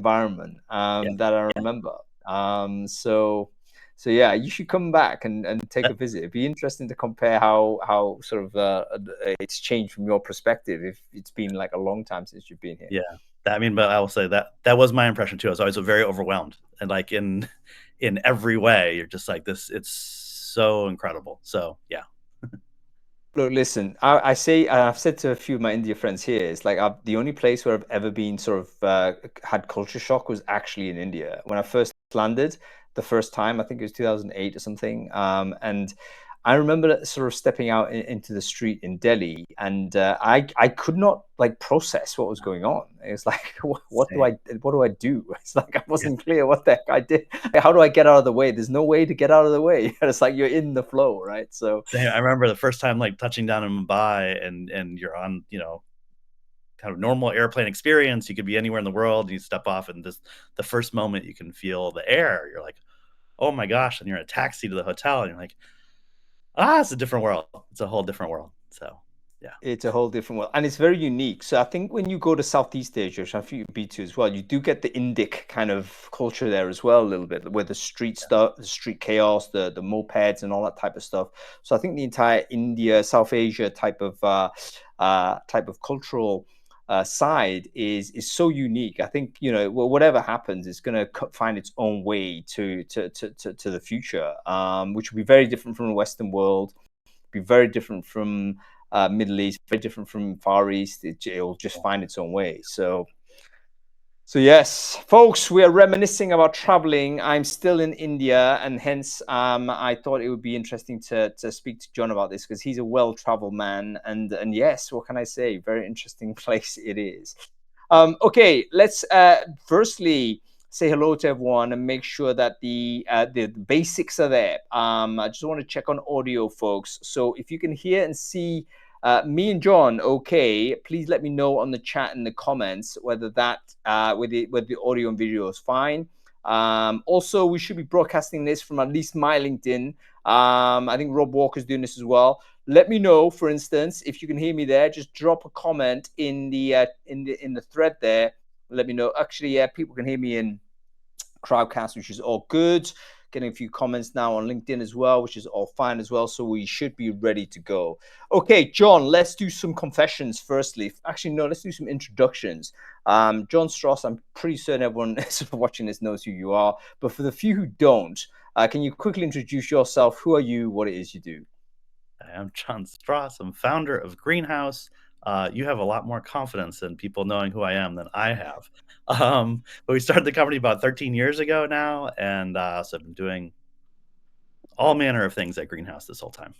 environment Yeah. that I remember. So yeah, you should come back and take a visit. It'd be interesting to compare how sort of it's changed from your perspective if it's been like a long time since you've been here. Yeah. I mean, but I will say that was my impression too. I was always very overwhelmed, and like in every way, you're just like this. It's so incredible. So yeah. Look, listen, I've said to a few of my India friends here, it's like the only place where I've ever been sort of had culture shock was actually in India. When I first landed the first time, I think it was 2008 or something. And I remember sort of stepping out into the street in Delhi, and I could not like process what was going on. It was like, what do I do? It's like I wasn't clear what the heck I did. How do I get out of the way? There's no way to get out of the way. It's like you're in the flow, right? So I remember the first time like touching down in Mumbai, and you're on, kind of normal airplane experience. You could be anywhere in the world, and you step off, and the first moment you can feel the air, you're like, oh my gosh, and you're in a taxi to the hotel, and you're like, it's a different world. It's a whole different world. So yeah, it's a whole different world, and it's very unique. So I think when you go to Southeast Asia, which I think you've been to as well, you do get the Indic kind of culture there as well, a little bit, with the street stuff, the street chaos, the mopeds, and all that type of stuff. So I think the entire India, South Asia type of cultural side is so unique. I think whatever happens, it's going to find its own way to the future, which will be very different from the Western world, be very different from Middle East, very different from Far East. It'll just find its own way. So yes, folks, we are reminiscing about traveling. I'm still in India, and hence I thought it would be interesting to speak to Jon about this, because he's a well-traveled man, and yes, what can I say? Very interesting place it is. Okay, let's firstly say hello to everyone and make sure that the basics are there. I just want to check on audio, folks. So if you can hear and see me and Jon, okay, please let me know on the chat in the comments whether that whether the audio and video is fine. Also, we should be broadcasting this from at least my LinkedIn. I think Rob Walker's doing this as well. Let me know, for instance, if you can hear me there. Just drop a comment in the thread there. Let me know. Actually, yeah, people can hear me in Crowdcast, which is all good. Getting a few comments now on LinkedIn as well, which is all fine as well. So we should be ready to go. Okay, Jon, let's do some confessions firstly. Actually, no, let's do some introductions. Jon Stross, I'm pretty certain everyone watching this knows who you are. But for the few who don't, can you quickly introduce yourself? Who are you? What it is you do? I am Jon Stross. I'm founder of Greenhouse. You have a lot more confidence in people knowing who I am than I have. But we started the company about 13 years ago now, and so I've been doing all manner of things at Greenhouse this whole time.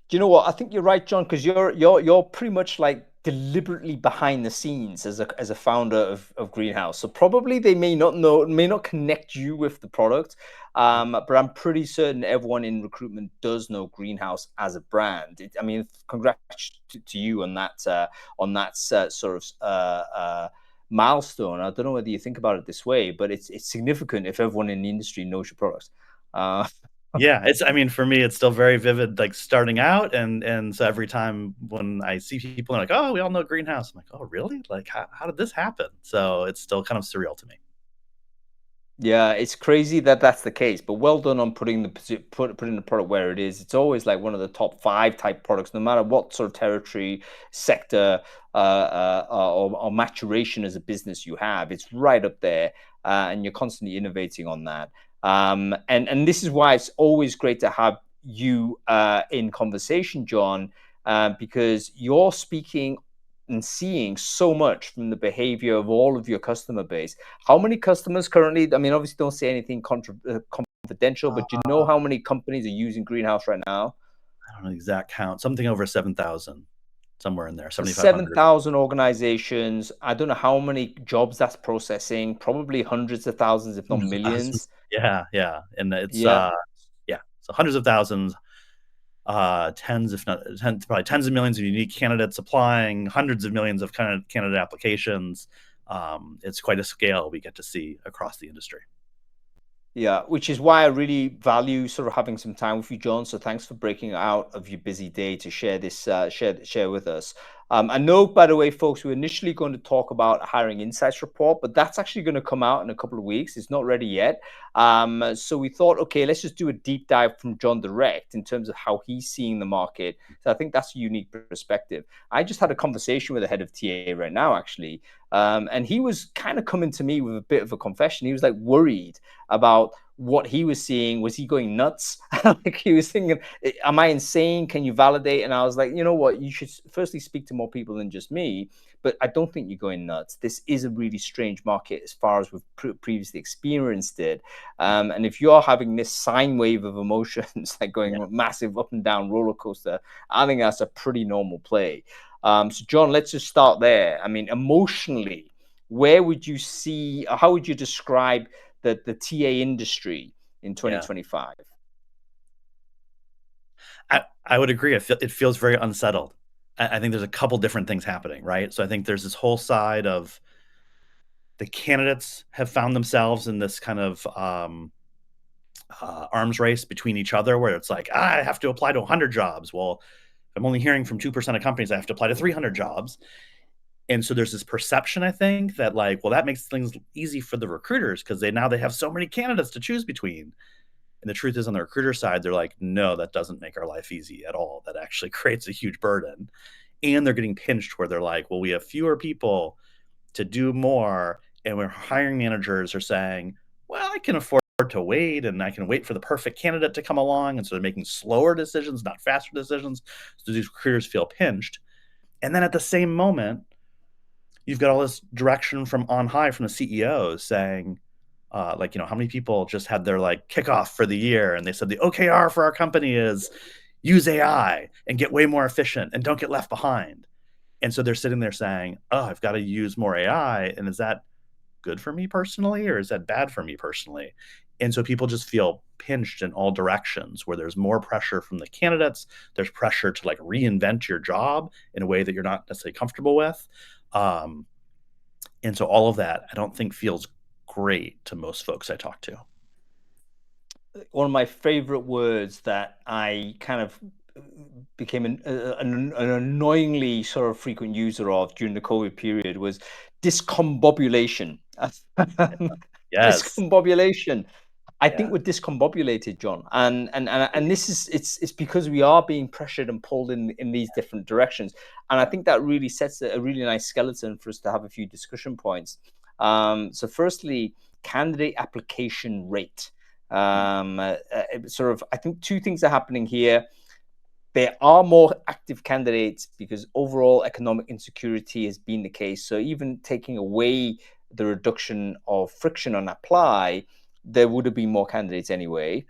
Do you know what? I think you're right, Jon, because you're pretty much like deliberately behind the scenes as a founder of Greenhouse. So probably they may not connect you with the product, but I'm pretty certain everyone in recruitment does know Greenhouse as a brand. I mean, congrats to you on that sort of milestone. I don't know whether you think about it this way, but it's significant if everyone in the industry knows your products. Yeah, I mean, for me, it's still very vivid, like starting out. And so every time when I see people, they're like, oh, we all know Greenhouse. I'm like, oh, really? Like, how did this happen? So it's still kind of surreal to me. Yeah, it's crazy that that's the case, but well done on putting the product where it is. It's always like one of the top 5 type products, no matter what sort of territory, sector, or maturation as a business you have. It's right up there, and you're constantly innovating on that. And this is why it's always great to have you in conversation, Jon, because you're speaking and seeing so much from the behavior of all of your customer base. How many customers currently? I mean, obviously, don't say anything confidential, but do you know how many companies are using Greenhouse right now? I don't know the exact count. Something over 7,000, somewhere in there. 7,000 organizations. I don't know how many jobs that's processing. Probably hundreds of thousands, if not millions. Yeah. And it's so hundreds of thousands. Probably tens of millions of unique candidates applying, hundreds of millions of candidate applications. It's quite a scale we get to see across the industry. Yeah, which is why I really value sort of having some time with you, Jon. So thanks for breaking out of your busy day to share this, share with us. I know, by the way, folks, we're initially going to talk about a hiring insights report, but that's actually going to come out in a couple of weeks. It's not ready yet. So we thought, okay, let's just do a deep dive from Jon direct in terms of how he's seeing the market. So I think that's a unique perspective. I just had a conversation with the head of TA right now, actually. And he was kind of coming to me with a bit of a confession. He was like worried about what he was seeing. Was he going nuts? Like he was thinking, am I insane? Can you validate? And I was like, you know what? You should firstly speak to more people than just me. But I don't think you're going nuts. This is a really strange market as far as we've previously experienced it. And if you're having this sine wave of emotions, like going massive up and down roller coaster, I think that's a pretty normal play. So Jon, let's just start there. I mean, emotionally, where would you see, how would you describe the TA industry in 2025? I would agree. It feels very unsettled. I think there's a couple different things happening, right? So I think there's this whole side of the candidates have found themselves in this kind of arms race between each other, where it's like, I have to apply to 100 jobs. Well, if I'm only hearing from 2% of companies, I have to apply to 300 jobs. And so there's this perception, I think, that like, well, that makes things easy for the recruiters because they have so many candidates to choose between. And the truth is, on the recruiter side, they're like, no, that doesn't make our life easy at all. That actually creates a huge burden. And they're getting pinched where they're like, well, we have fewer people to do more. And when hiring managers are saying, well, I can afford to wait and I can wait for the perfect candidate to come along. And so they're making slower decisions, not faster decisions. So these recruiters feel pinched. And then at the same moment, you've got all this direction from on high from the CEOs saying, like, you know, how many people just had their like kickoff for the year and they said the OKR for our company is use AI and get way more efficient and don't get left behind. And so they're sitting there saying, oh, I've got to use more AI. And is that good for me personally or is that bad for me personally? And so people just feel pinched in all directions where there's more pressure from the candidates. There's pressure to like reinvent your job in a way that you're not necessarily comfortable with. And so all of that, I don't think feels great to most folks I talk to. One of my favorite words that I kind of became an annoyingly sort of frequent user of during the COVID period was discombobulation. Yes. Discombobulation. I think we're discombobulated, Jon, and this is it's because we are being pressured and pulled in these different directions, and I think that really sets a really nice skeleton for us to have a few discussion points. So, firstly, candidate application rate. Sort of, I think two things are happening here. There are more active candidates because overall economic insecurity has been the case. So even taking away the reduction of friction on apply, there would have been more candidates anyway.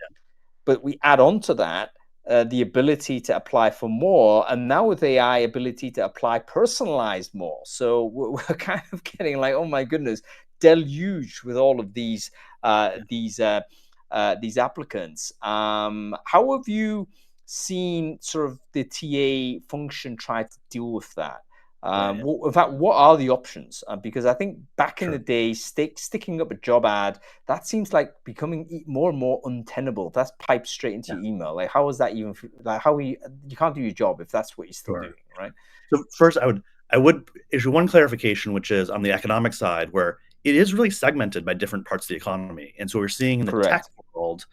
But we add on to that the ability to apply for more, and now with AI, ability to apply personalized more. So we're kind of getting like, oh my goodness, deluged with all of these applicants. How have you seen sort of the TA function try to deal with that? In fact, what are the options? Because I think back in the day, sticking up a job ad, that seems like becoming more and more untenable. That's piped straight into your email. Like, how is that even? Like, you can't do your job if that's what you're still doing, right? So first, I would issue one clarification, which is on the economic side, where it is really segmented by different parts of the economy. And so we're seeing in the tech world,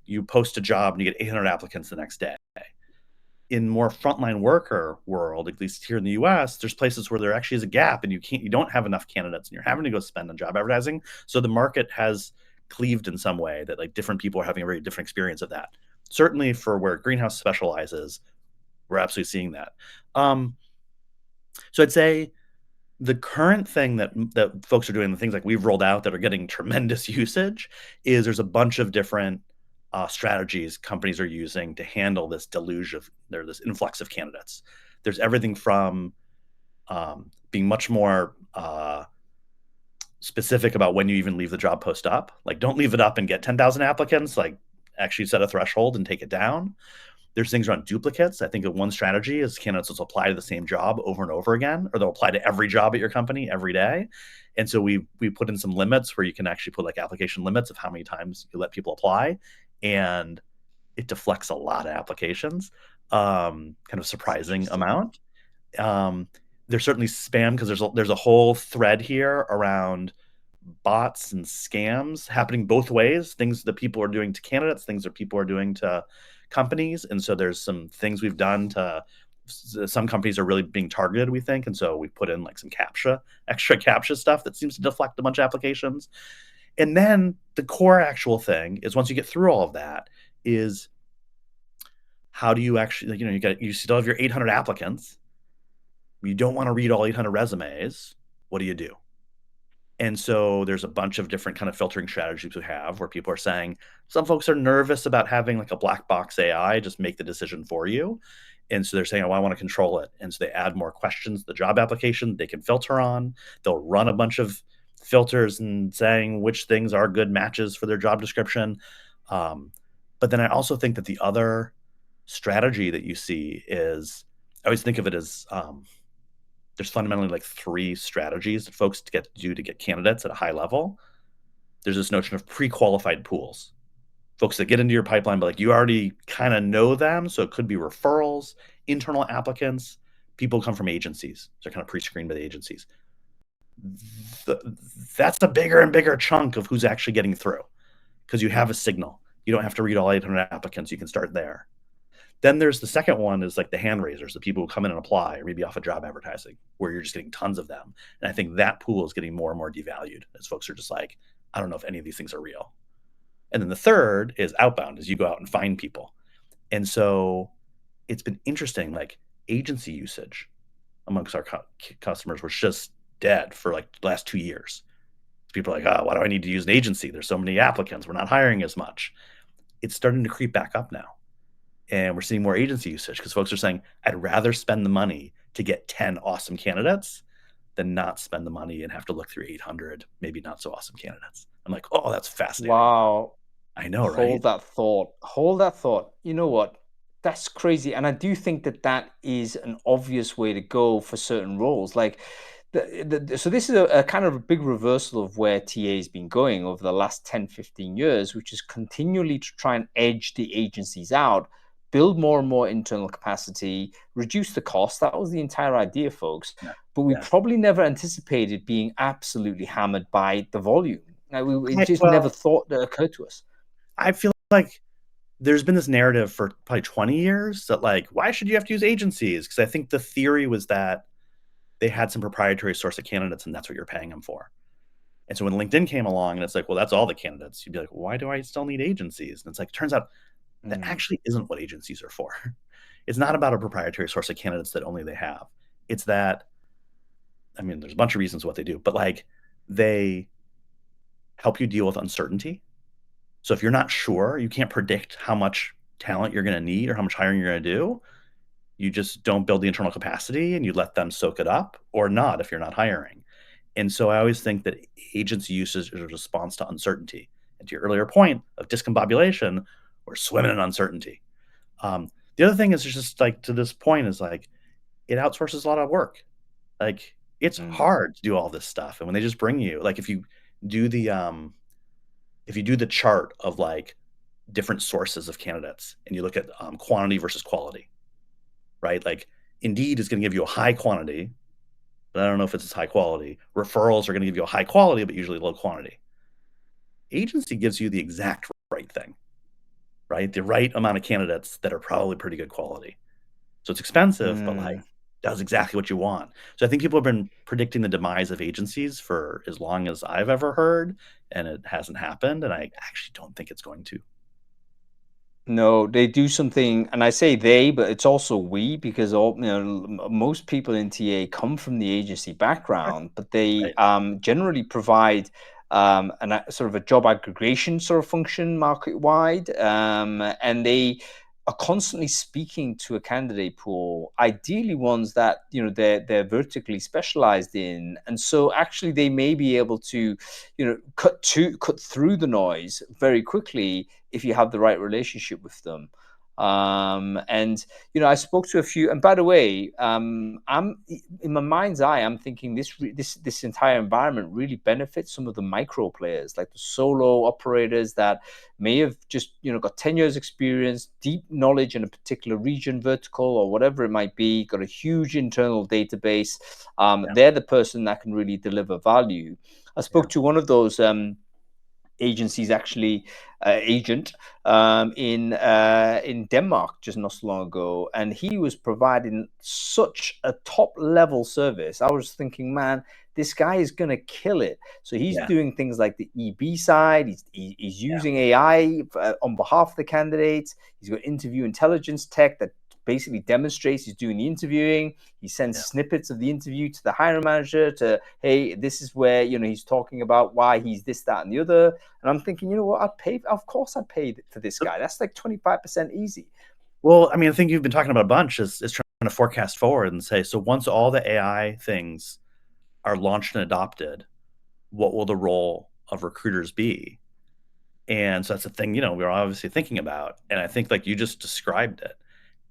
you post a job and you get 800 applicants the next day. In more frontline worker world, at least here in the US, there's places where there actually is a gap and you don't have enough candidates and you're having to go spend on job advertising. So the market has cleaved in some way that like different people are having a very different experience of that. Certainly for where Greenhouse specializes, we're absolutely seeing that. So I'd say the current thing that folks are doing, the things like we've rolled out that are getting tremendous usage, is there's a bunch of different strategies companies are using to handle this deluge of this influx of candidates. There's everything from being much more specific about when you even leave the job post up. Like, don't leave it up and get 10,000 applicants. Like, actually set a threshold and take it down. There's things around duplicates. I think that one strategy is candidates will apply to the same job over and over again, or they'll apply to every job at your company every day. And so we put in some limits where you can actually put like application limits of how many times you let people apply, and it deflects a lot of applications, kind of surprising amount. There's certainly spam because there's a whole thread here around bots and scams happening both ways, things that people are doing to candidates, things that people are doing to companies. And so there's some things we've done to some companies are really being targeted, we think. And so we put in like some extra CAPTCHA stuff that seems to deflect a bunch of applications. And then the core actual thing is once you get through all of that is how do you actually, you still have your 800 applicants. You don't want to read all 800 resumes. What do you do? And so there's a bunch of different kind of filtering strategies we have where people are saying some folks are nervous about having like a black box AI just make the decision for you. And so they're saying, oh, I want to control it. And so they add more questions to the job application they can filter on. They'll run a bunch of filters and saying which things are good matches for their job description. But then I also think that the other strategy that you see is, I always think of it as there's fundamentally like 3 strategies that folks to get candidates at a high level. There's this notion of pre-qualified pools. Folks that get into your pipeline, but like you already kind of know them. So it could be referrals, internal applicants, people come from agencies. So they're kind of pre-screened by the agencies. That's a bigger and bigger chunk of who's actually getting through because you have a signal. You don't have to read all 800 applicants. You can start there. Then there's the second one is like the hand raisers, the people who come in and apply or maybe off of job advertising where you're just getting tons of them. And I think that pool is getting more and more devalued as folks are just like, I don't know if any of these things are real. And then the third is outbound as you go out and find people. And so it's been interesting, like agency usage amongst our customers was just dead for like the last 2 years. People are like, oh, why do I need to use an agency? There's so many applicants. We're not hiring as much. It's starting to creep back up now. And we're seeing more agency usage because folks are saying, I'd rather spend the money to get 10 awesome candidates than not spend the money and have to look through 800, maybe not so awesome candidates. I'm like, oh, that's fascinating. Wow. I know, right? Hold that thought. You know what? That's crazy. And I do think that is an obvious way to go for certain roles. Like, so this is a kind of a big reversal of where TA has been going over the last 10, 15 years, which is continually to try and edge the agencies out, build more and more internal capacity, reduce the cost. That was the entire idea, folks. Yeah. But we probably never anticipated being absolutely hammered by the volume. We just never thought that occurred to us. I feel like there's been this narrative for probably 20 years that like, why should you have to use agencies? Because I think the theory was that they had some proprietary source of candidates and that's what you're paying them for. And so when LinkedIn came along and it's like, well, that's all the candidates, you'd be like, why do I still need agencies? And it's like, turns out that actually isn't what agencies are for. It's not about a proprietary source of candidates that only they have. It's that, I mean, there's a bunch of reasons what they do, but like they help you deal with uncertainty. So if you're not sure, you can't predict how much talent you're going to need or how much hiring you're going to do. You just don't build the internal capacity and you let them soak it up or not if you're not hiring. And so I always think that agency usage is a response to uncertainty. And to your earlier point of discombobulation, we're swimming in uncertainty. The other thing is just like to this point is like it outsources a lot of work. Like it's hard to do all this stuff. And when they just bring you, like if you do the chart of like different sources of candidates and you look at quantity versus quality, right? Like Indeed is going to give you a high quantity, but I don't know if it's as high quality. Referrals are going to give you a high quality, but usually low quantity. Agency gives you the exact right thing, right? The right amount of candidates that are probably pretty good quality. So it's expensive, but like does exactly what you want. So I think people have been predicting the demise of agencies for as long as I've ever heard, and it hasn't happened. And I actually don't think it's going to. No, they do something, and I say they, but it's also we, because most people in TA come from the agency background, but they generally provide a sort of a job aggregation sort of function market wide, and they are constantly speaking to a candidate pool, ideally ones that they're vertically specialized in, and so actually they may be able to cut through the noise very quickly if you have the right relationship with them. And I spoke to a few. And by the way, I'm in my mind's eye, I'm thinking this entire environment really benefits some of the micro players, like the solo operators that may have just got 10 years experience, deep knowledge in a particular region, vertical, or whatever it might be, got a huge internal database. They're the person that can really deliver value. I spoke to one of those agencies, actually, agent in Denmark just not so long ago, and he was providing such a top level service. I was thinking, man, this guy is gonna kill it. So he's doing things like the EB side. He's using AI on behalf of the candidates. He's got interview intelligence tech that basically demonstrates he's doing the interviewing. He sends snippets of the interview to the hiring manager to, hey, this is where he's talking about why he's this, that, and the other. And I'm thinking, what, of course I'd pay for this guy. That's like 25% easy. Well, I mean, I think you've been talking about a bunch is trying to forecast forward and say, so once all the AI things are launched and adopted, what will the role of recruiters be? And so that's the thing, we're obviously thinking about. And I think like you just described it.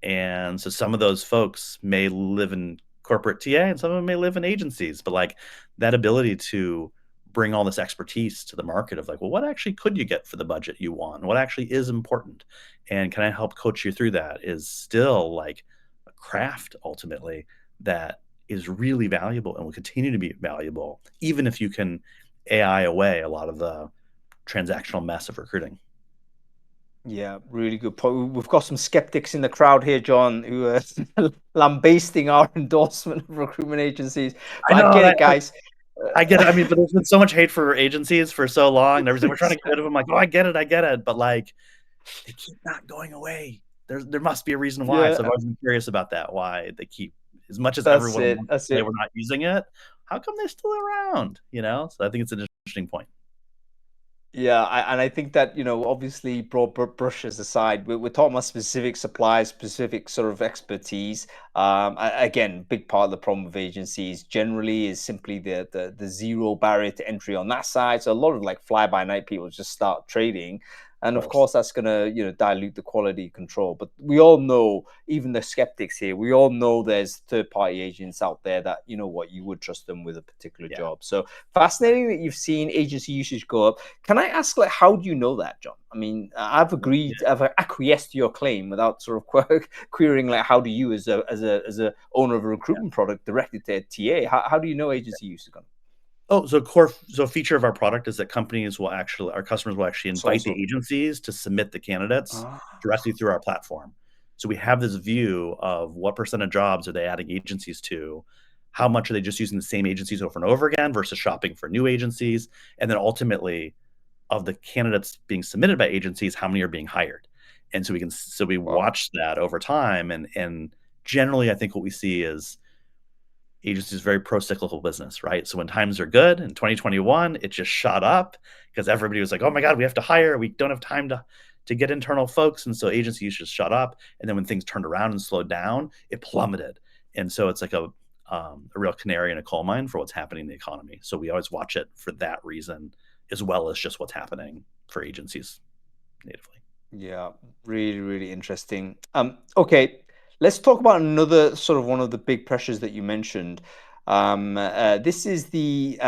And so some of those folks may live in corporate TA and some of them may live in agencies, but like that ability to bring all this expertise to the market of like, well, what actually could you get for the budget you want? What actually is important? And can I help coach you through that is still like a craft ultimately that is really valuable and will continue to be valuable, even if you can AI away a lot of the transactional mess of recruiting. Yeah, really good point. We've got some skeptics in the crowd here, John, who are lambasting our endorsement of recruitment agencies. But I get it, guys. I get it. I mean, but there's been so much hate for agencies for so long. And everything we're trying to get rid of them. Like, oh, I get it. But like, they keep not going away. There must be a reason why. So I've always been curious about that. Why they keep, as much as everyone wants to say we're not using it, how come they're still around? So I think it's an interesting point. Yeah, and I think that, obviously, broad brushes aside, we're talking about specific suppliers, specific sort of expertise. Again, big part of the problem with agencies generally is simply the zero barrier to entry on that side. So a lot of like fly by night people just start trading. And of course, that's going to, dilute the quality control. But we all know, even the skeptics here, we all know there's third-party agents out there that, you would trust them with a particular job. So fascinating that you've seen agency usage go up. Can I ask, like, how do you know that, John? I mean, I've acquiesced to your claim without sort of querying, like, how do you, as a owner of a recruitment product directed to a TA, how do you know agency usage is going up? Oh, so a feature of our product is that our customers will actually invite the agencies to submit the candidates directly through our platform. So we have this view of what percent of jobs are they adding agencies to, how much are they just using the same agencies over and over again versus shopping for new agencies, and then ultimately of the candidates being submitted by agencies, how many are being hired. And so we watch that over time, and generally I think what we see is agency is very pro-cyclical business, right? So when times are good in 2021, it just shot up because everybody was like, oh my God, we have to hire. We don't have time to get internal folks. And so agency usage just shot up. And then when things turned around and slowed down, it plummeted. And so it's like a real canary in a coal mine for what's happening in the economy. So we always watch it for that reason, as well as just what's happening for agencies natively. Yeah, really, really interesting. Okay, let's talk about another sort of one of the big pressures that you mentioned. This is the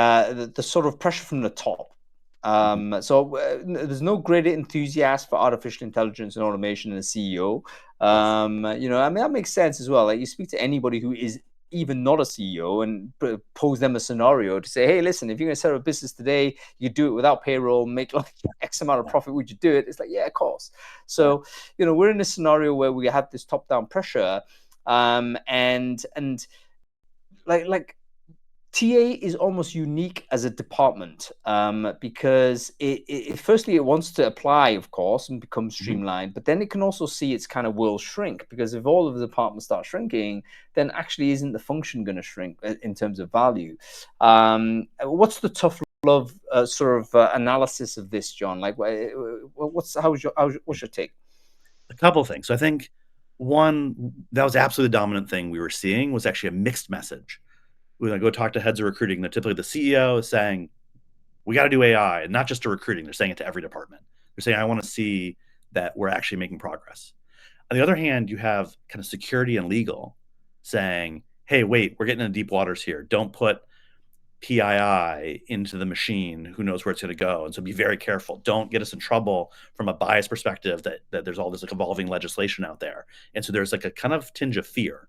sort of pressure from the top. There's no greater enthusiast for artificial intelligence and automation than a CEO. I mean, that makes sense as well. Like, you speak to anybody who is even not a CEO and pose them a scenario to say, hey, listen, if you're going to set up a business today, you do it without payroll, make like X amount of profit, would you do it? It's like, yeah, of course. So, we're in a scenario where we have this top-down pressure, and like TA is almost unique as a department, because firstly, it wants to apply, of course, and become streamlined, but then it can also see its kind of world shrink, because if all of the departments start shrinking, then actually isn't the function going to shrink in terms of value? What's the tough love sort of analysis of this, John? Like, what's your take? A couple of things. So I think one, that was absolutely the dominant thing we were seeing was actually a mixed message. When I go talk to heads of recruiting, they're typically the CEO is saying, we got to do AI, and not just to recruiting. They're saying it to every department. They're saying, I want to see that we're actually making progress. On the other hand, you have kind of security and legal saying, hey, wait, we're getting into deep waters here. Don't put PII into the machine. Who knows where it's going to go? And so be very careful. Don't get us in trouble from a bias perspective that there's all this like evolving legislation out there. And so there's like a kind of tinge of fear.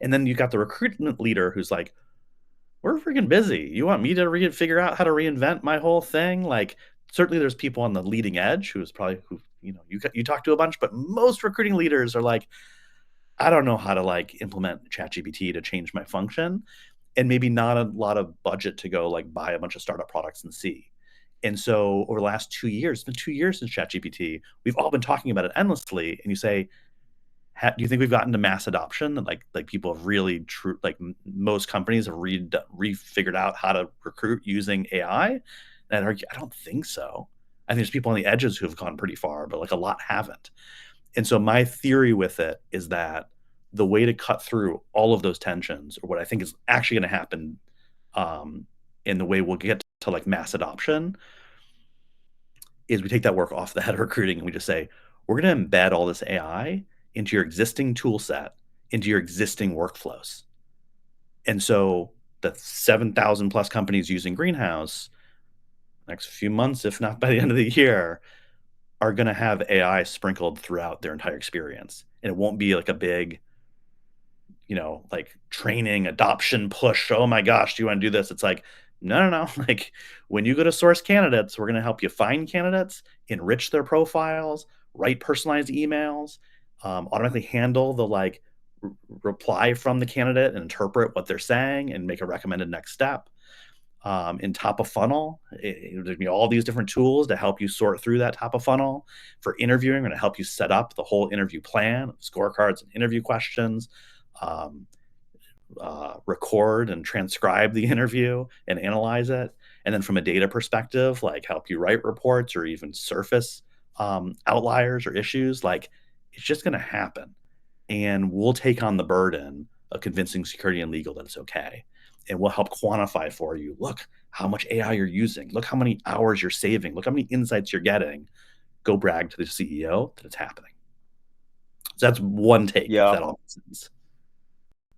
And then you got the recruitment leader who's like, we're freaking busy. You want me to figure out how to reinvent my whole thing? Like, certainly there's people on the leading edge who you talk to a bunch, but most recruiting leaders are like, I don't know how to like implement ChatGPT to change my function, and maybe not a lot of budget to go like buy a bunch of startup products and see. And so over the last 2 years, it's been 2 years since ChatGPT, we've all been talking about it endlessly. And you say, do you think we've gotten to mass adoption? Like people have really most companies have figured out how to recruit using AI? And I'd argue, I don't think so. I think there's people on the edges who have gone pretty far, but like a lot haven't. And so my theory with it is that the way to cut through all of those tensions, or what I think is actually going to happen, in the way we'll get to like mass adoption, is we take that work off the head of recruiting and we just say, we're going to embed all this AI into your existing tool set, into your existing workflows. And so the 7,000 plus companies using Greenhouse, next few months, if not by the end of the year, are going to have AI sprinkled throughout their entire experience. And it won't be like a big, like training adoption push. Oh my gosh, do you want to do this? It's like, no. Like when you go to source candidates, we're going to help you find candidates, enrich their profiles, write personalized emails, automatically handle the like reply from the candidate and interpret what they're saying and make a recommended next step. In top of funnel, there'll be all these different tools to help you sort through that top of funnel. For interviewing, we're going to help you set up the whole interview plan, scorecards and interview questions, record and transcribe the interview and analyze it. And then from a data perspective, like help you write reports or even surface outliers or issues. Like it's just going to happen. And we'll take on the burden of convincing security and legal that it's okay. And we'll help quantify for you. Look how much AI you're using. Look how many hours you're saving. Look how many insights you're getting. Go brag to the CEO that it's happening. So that's one take. Yeah. If that all makes sense.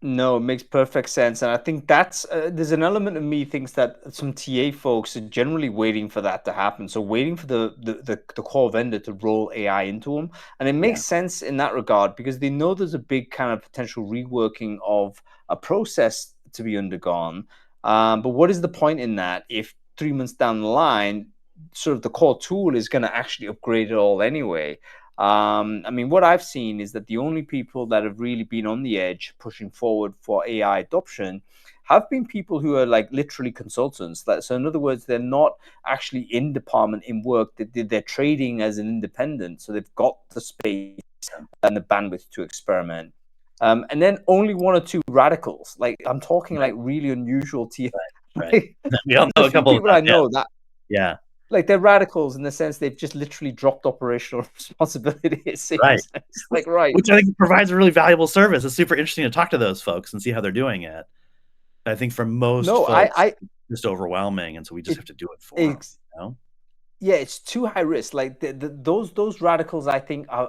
No, it makes perfect sense. And I think that's there's an element of me thinks that some TA folks are generally waiting for that to happen. So waiting for the core vendor to roll AI into them. And it makes sense in that regard because they know there's a big kind of potential reworking of a process to be undergone. But what is the point in that if 3 months down the line, sort of the core tool is going to actually upgrade it all anyway? I mean, what I've seen is that the only people that have really been on the edge pushing forward for AI adoption have been people who are like literally consultants. So in other words, they're not actually in department in work. They're trading as an independent. So they've got the space and the bandwidth to experiment. And then only one or two radicals. Like I'm talking like really unusual TA. Right. We all know a couple people I know that. Yeah. Like they're radicals in the sense they've just literally dropped operational responsibility. It seems. Right. It's like, right. Which I think provides a really valuable service. It's super interesting to talk to those folks and see how they're doing it. I think for most folks, it's just overwhelming. And so we just have to do it for them, you know? Yeah, it's too high risk. Like those radicals, I think, I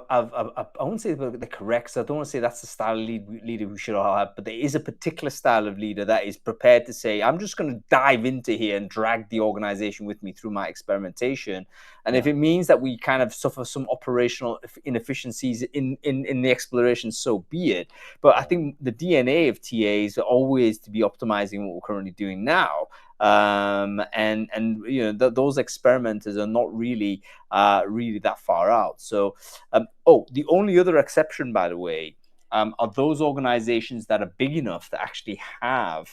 won't say they're correct. So I don't want to say that's the style of leader we should all have. But there is a particular style of leader that is prepared to say, I'm just going to dive into here and drag the organization with me through my experimentation. And if it means that we kind of suffer some operational inefficiencies in the exploration, so be it. But I think the DNA of TAs are always to be optimizing what we're currently doing now. And you know those experimenters are not really that far out. So the only other exception, by the way, are those organizations that are big enough to actually have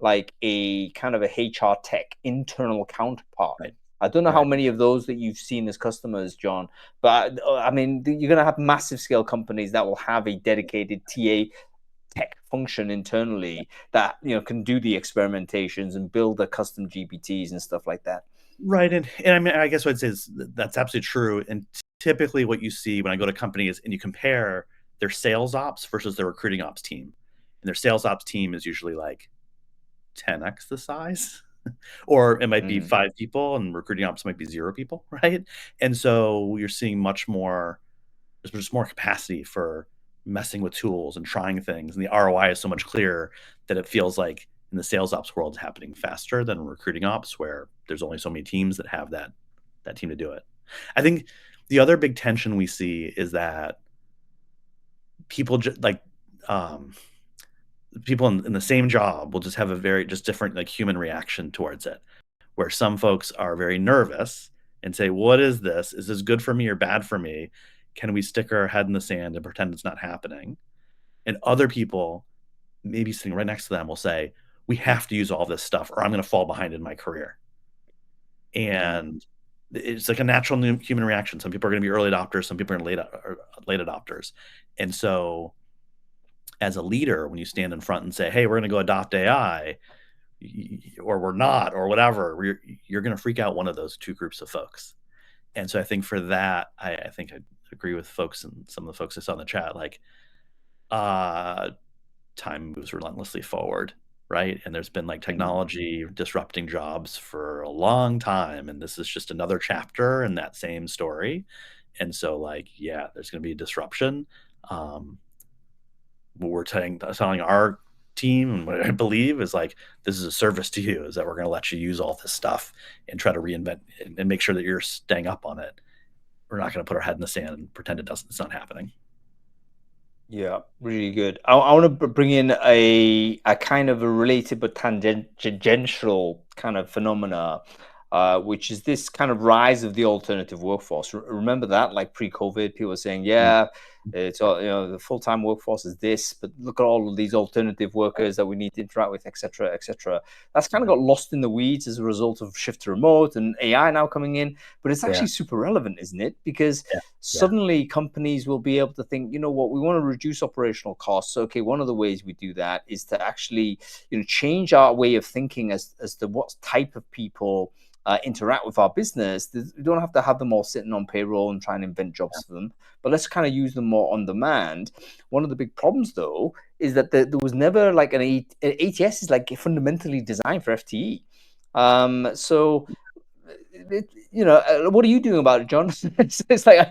like a kind of a HR tech internal counterpart. Right. I don't know how many of those that you've seen as customers, John, but I mean, you're going to have massive scale companies that will have a dedicated TA tech function internally that can do the experimentations and build the custom GPTs and stuff like that. Right. And I mean, I guess what I'd say is that's absolutely true. And typically what you see when I go to companies and you compare their sales ops versus their recruiting ops team, and their sales ops team is usually like 10x the size. Or it might be 5 people and recruiting ops might be 0 people, right? And so you're seeing there's there's just more capacity for messing with tools and trying things, and the ROI is so much clearer that it feels like in the sales ops world it's happening faster than recruiting ops, where there's only so many teams that have that team to do it. I think the other big tension we see is that people people in the same job will just have a very just different like human reaction towards it, where some folks are very nervous and say, what is this? Is this good for me or bad for me? Can we stick our head in the sand and pretend it's not happening? And other people, maybe sitting right next to them, will say, we have to use all this stuff or I'm going to fall behind in my career. And it's like a natural human reaction. Some people are going to be early adopters, some people are late adopters. And so as a leader, when you stand in front and say, hey, we're going to go adopt AI, or we're not, or whatever, you're going to freak out one of those two groups of folks. And so I think for that, I think I agree with folks and some of the folks I saw in the chat, like time moves relentlessly forward, right? And there's been like technology disrupting jobs for a long time, and this is just another chapter in that same story. And so like, yeah, there's going to be a disruption. What we're telling our team, and what I believe is like, this is a service to you, is that we're going to let you use all this stuff and try to reinvent and make sure that you're staying up on it. We're not going to put our head in the sand and pretend it's not happening. Yeah, really good. I want to bring in a kind of a related but tangential kind of phenomena, which is this kind of rise of the alternative workforce. Remember that, like pre-COVID, people were saying, yeah, it's all, the full-time workforce is this, but look at all of these alternative workers that we need to interact with, etc., etc. That's kind of got lost in the weeds as a result of shift to remote and AI now coming in, but it's actually super relevant, isn't it? Because suddenly companies will be able to think, you know what, we want to reduce operational costs. Okay, one of the ways we do that is to actually, change our way of thinking as to what type of people interact with our business. We don't have to have them all sitting on payroll and trying to invent jobs for them, but let's kind of use them more on demand. One of the big problems, though, is that there was never like an ATS is like fundamentally designed for FTE. So, what are you doing about it, Jon? It's like,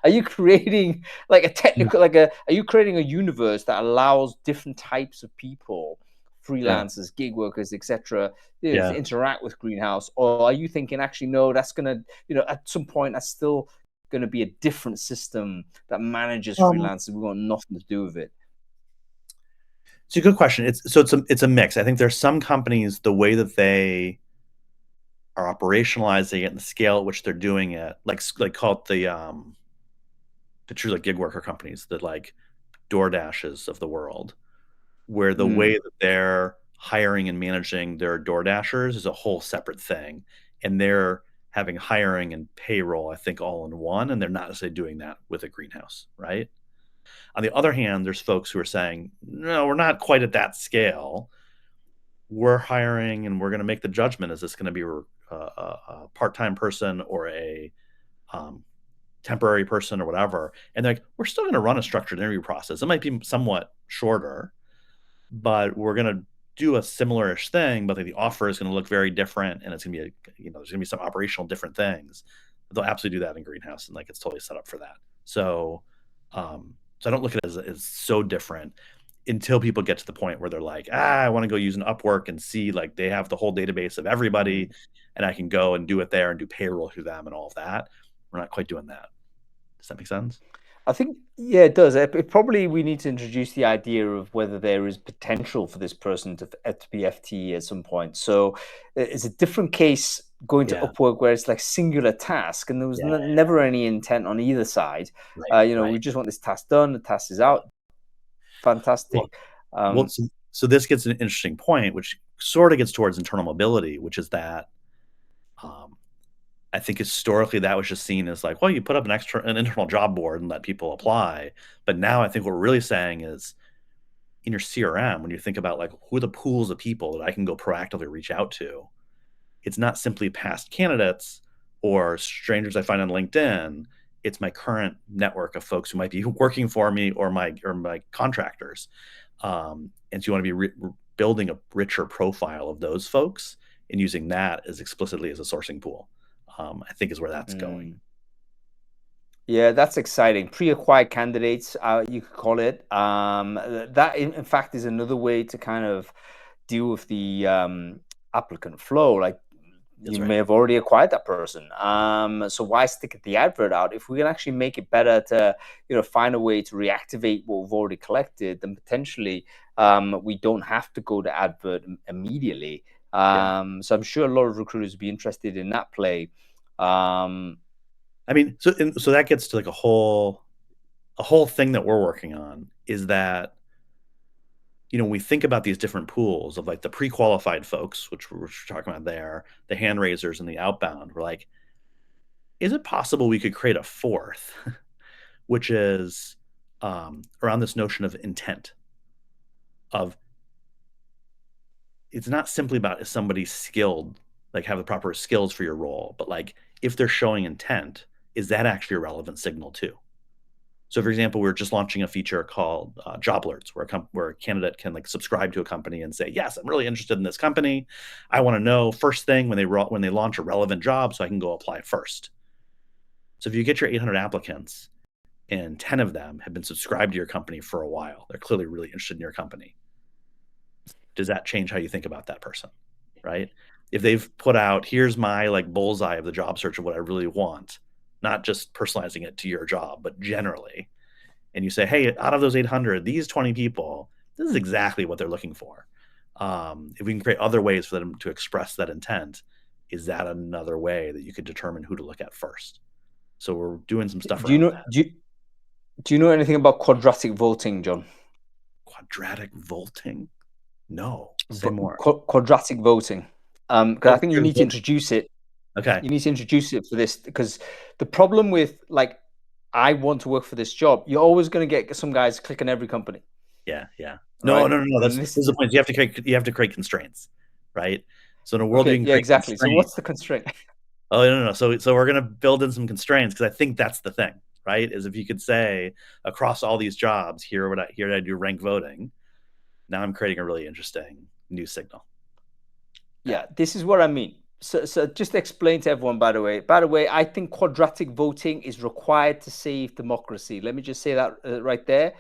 are you creating like a technical, are you creating a universe that allows different types of people, freelancers, gig workers, etc., to interact with Greenhouse? Or are you thinking, actually, no, that's going to, at some point, that's still going to be a different system that manages freelancers? We want nothing to do with it. It's a good question. It's a mix. I think there's some companies, the way that they are operationalizing it and the scale at which they're doing it, like call it the true like gig worker companies, that like DoorDashes of the world, where the way that they're hiring and managing their DoorDashers is a whole separate thing. And they're having hiring and payroll, I think, all in one, and they're not necessarily doing that with a Greenhouse, right? On the other hand, there's folks who are saying, no, we're not quite at that scale. We're hiring and we're going to make the judgment, is this going to be a part-time person or a temporary person or whatever. And they're like, we're still going to run a structured interview process. It might be somewhat shorter, but we're going to do a similar-ish thing, but like the offer is going to look very different, and it's going to be there's going to be some operational different things. But they'll absolutely do that in Greenhouse, and like it's totally set up for that. So I don't look at it as so different until people get to the point where they're like, I want to go use an Upwork and see like they have the whole database of everybody, and I can go and do it there and do payroll through them and all of that. We're not quite doing that. Does that make sense? I think, yeah, it does. Probably we need to introduce the idea of whether there is potential for this person to be FTE at some point. So it's a different case going to Upwork, where it's like singular task, and there was never any intent on either side. We just want this task done. The task is out. Fantastic. So this gets an interesting point, which sort of gets towards internal mobility, which is that I think historically that was just seen as like, well, you put up an internal job board and let people apply. But now I think what we're really saying is, in your CRM, when you think about like who are the pools of people that I can go proactively reach out to, it's not simply past candidates or strangers I find on LinkedIn. It's my current network of folks who might be working for me or my contractors. And so you want to be building a richer profile of those folks and using that as explicitly as a sourcing pool. I think is where that's going. Yeah, that's exciting. Pre-acquired candidates, you could call it. That, in fact, is another way to kind of deal with the applicant flow. Like, That's you right. may have already acquired that person. So why stick the advert out? If we can actually make it better to, find a way to reactivate what we've already collected, then potentially we don't have to go to advert immediately. So I'm sure a lot of recruiters would be interested in that play. I mean, so that gets to like a whole thing that we're working on is that, when we think about these different pools of like the pre-qualified folks, which we're talking about there, the hand raisers and the outbound, we're like, is it possible we could create a fourth, which is around this notion of intent of, it's not simply about is somebody skilled, like have the proper skills for your role, but like if they're showing intent, is that actually a relevant signal too? So, for example, we're just launching a feature called Job Alerts, where a candidate can like subscribe to a company and say, "Yes, I'm really interested in this company. I want to know first thing when they launch a relevant job, so I can go apply first." So, if you get your 800 applicants and 10 of them have been subscribed to your company for a while, they're clearly really interested in your company. Does that change how you think about that person, right? If they've put out, here's my like bullseye of the job search of what I really want, not just personalizing it to your job, but generally, and you say, hey, out of those 800, these 20 people, this is exactly what they're looking for. If we can create other ways for them to express that intent, is that another way that you could determine who to look at first? So we're doing some stuff Do you around know? that. Do you know anything about quadratic voting, John? Quadratic voting? No. Say more. Quadratic voting. Because I think you need to introduce it. Okay. You need to introduce it for this, because the problem with like, I want to work for this job, you're always going to get some guys clicking every company. Yeah. Right? No. This is the point. You have to create constraints, right? So in a world Okay, you can yeah, create exactly. So what's the constraint? Oh, no. So we're gonna build in some constraints because I think that's the thing, right? Is if you could say across all these jobs, here I do rank voting. Now I'm creating a really interesting new signal. Yeah, this is what I mean. So just explain to everyone, by the way, I think quadratic voting is required to save democracy. Let me just say that right there.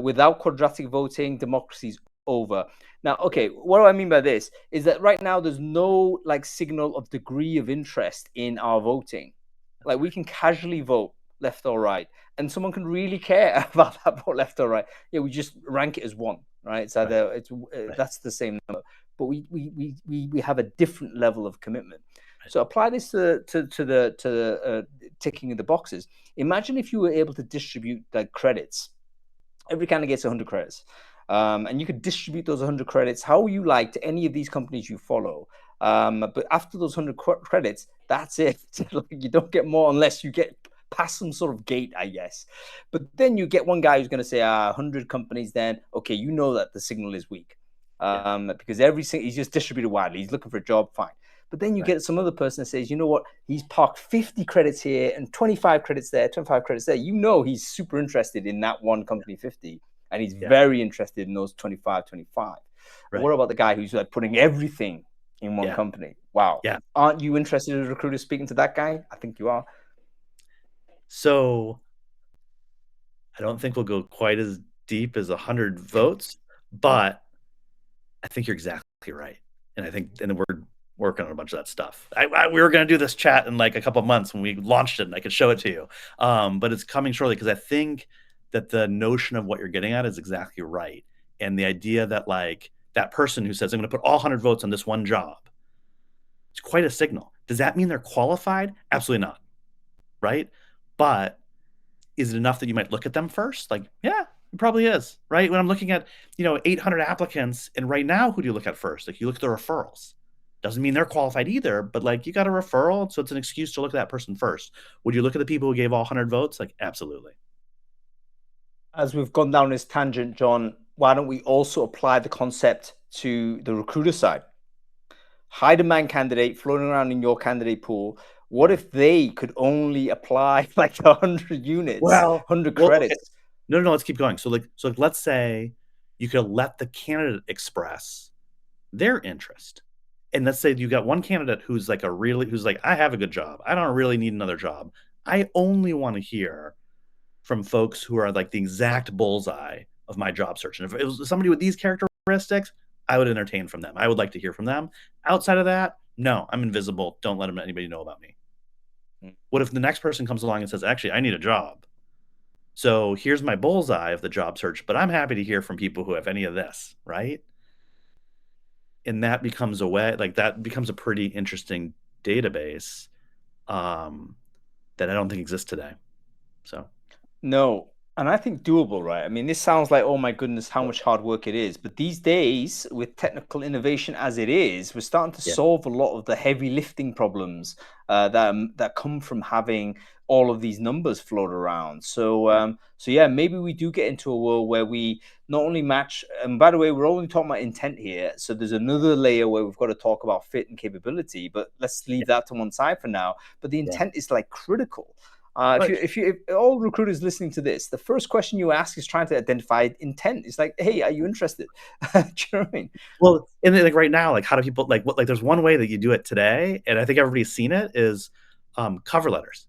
Without quadratic voting, democracy is over. Now, okay, what do I mean by this? Is that right now there's no like signal of degree of interest in our voting. Like we can casually vote left or right, and someone can really care about that vote left or right. Yeah, we just rank it as one, right? It's either that's the same number, but we have a different level of commitment. Right. So apply this to the ticking of the boxes. Imagine if you were able to distribute the credits. Every candidate gets 100 credits. And you could distribute those 100 credits how you like to any of these companies you follow. But after those 100 credits, that's it. Like, you don't get more unless you get past some sort of gate, I guess. But then you get one guy who's going to say, 100 companies, then, okay, you know that the signal is weak. Because he's just distributed widely. He's looking for a job, fine. But then you get some other person that says, you know what, he's parked 50 credits here and 25 credits there, 25 credits there. You know he's super interested in that one company 50, and he's very interested in those 25. Right. What about the guy who's like putting everything in one company? Wow. Yeah. Aren't you interested as a recruiter speaking to that guy? I think you are. So I don't think we'll go quite as deep as 100 votes, but I think you're exactly right. And we're working on a bunch of that stuff. We were going to do this chat in like a couple of months when we launched it, and I could show it to you. But it's coming shortly because I think that the notion of what you're getting at is exactly right. And the idea that like that person who says, I'm going to put all 100 votes on this one job, it's quite a signal. Does that mean they're qualified? Absolutely not. Right? But is it enough that you might look at them first? Like, yeah, it probably is, right? When I'm looking at, 800 applicants, and right now, who do you look at first? Like, you look at the referrals. Doesn't mean they're qualified either, but like, you got a referral, so it's an excuse to look at that person first. Would you look at the people who gave all 100 votes? Like, absolutely. As we've gone down this tangent, John, why don't we also apply the concept to the recruiter side? High demand candidate floating around in your candidate pool. What if they could only apply like 100 units, 100 credits? Okay. No, let's keep going. So let's say you could let the candidate express their interest. And let's say you got one candidate who's like, I have a good job. I don't really need another job. I only want to hear from folks who are like the exact bullseye of my job search. And if it was somebody with these characteristics, I would entertain from them. I would like to hear from them. Outside of that, no, I'm invisible. Don't let anybody know about me. What if the next person comes along and says, actually, I need a job. So here's my bullseye of the job search, but I'm happy to hear from people who have any of this, right? And that becomes a way, like that becomes a pretty interesting database that I don't think exists today. So No, and I think doable, right? I mean, this sounds like, oh my goodness, how much hard work it is. But these days, with technical innovation as it is, we're starting to yeah, solve a lot of the heavy lifting problems that come from having all of these numbers float around. So yeah, maybe we do get into a world where we not only match. And by the way, we're only talking about intent here. So there's another layer where we've got to talk about fit and capability. But let's leave that to one side for now. But the intent is like critical. If all recruiters listening to this, the first question you ask is trying to identify intent. It's like, hey, are you interested? Do you know what I mean? Well, and then, like right now, like how do people like what like there's one way that you do it today, and I think everybody's seen it is cover letters.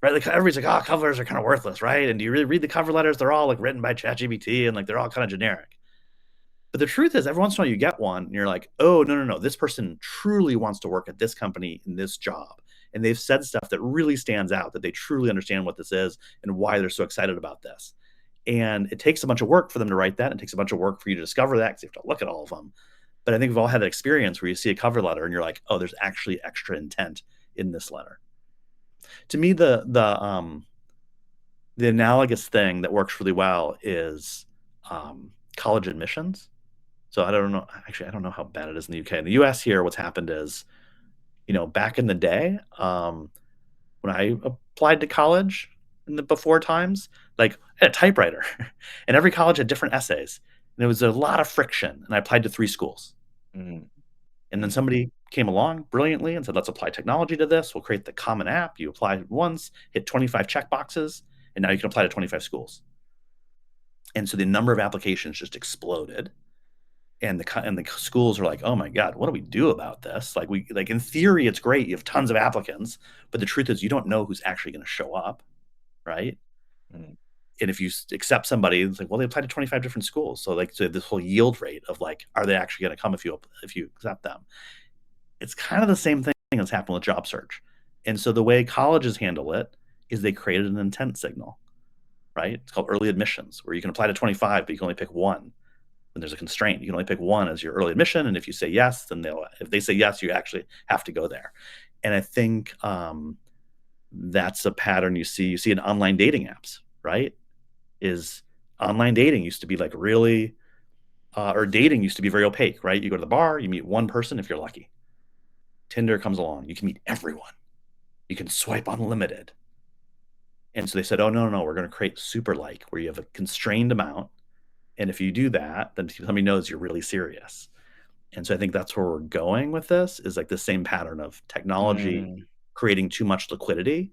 Right? Like everybody's like, oh, cover letters are kind of worthless, right? And do you really read the cover letters? They're all like written by ChatGPT and like they're all kind of generic. But the truth is, every once in a while you get one and you're like, oh, no. This person truly wants to work at this company in this job. And they've said stuff that really stands out, that they truly understand what this is and why they're so excited about this. And it takes a bunch of work for them to write that. It takes a bunch of work for you to discover that because you have to look at all of them. But I think we've all had that experience where you see a cover letter and you're like, oh, there's actually extra intent in this letter. To me, the analogous thing that works really well is college admissions. So I don't know. Actually, I don't know how bad it is in the UK. In the US here, what's happened is, back in the day, when I applied to college in the before times, like I had a typewriter, and every college had different essays, and there was a lot of friction. And I applied to 3 schools, and then somebody came along brilliantly and said, "Let's apply technology to this. We'll create the common app. You apply once, hit 25 checkboxes, and now you can apply to 25 schools." And so the number of applications just exploded. And the schools are like, oh my God, what do we do about this? Like in theory, it's great. You have tons of applicants, but the truth is you don't know who's actually going to show up. Right. And if you accept somebody, it's like, well, they applied to 25 different schools. So this whole yield rate of like, are they actually going to come if you accept them? It's kind of the same thing that's happened with job search. And so the way colleges handle it is they created an intent signal, right? It's called early admissions, where you can apply to 25, but you can only pick one. When there's a constraint, you can only pick one as your early admission. And if you say yes, then if they say yes, you actually have to go there. And I think that's a pattern you see in online dating apps, right? Is online dating used to be like really, or dating used to be very opaque, right? You go to the bar, you meet one person if you're lucky. Tinder comes along, you can meet everyone. You can swipe unlimited. And so they said, oh, no, we're going to create super like, where you have a constrained amount. And if you do that, then somebody knows you're really serious. And so I think that's where we're going with this, is like the same pattern of technology creating too much liquidity.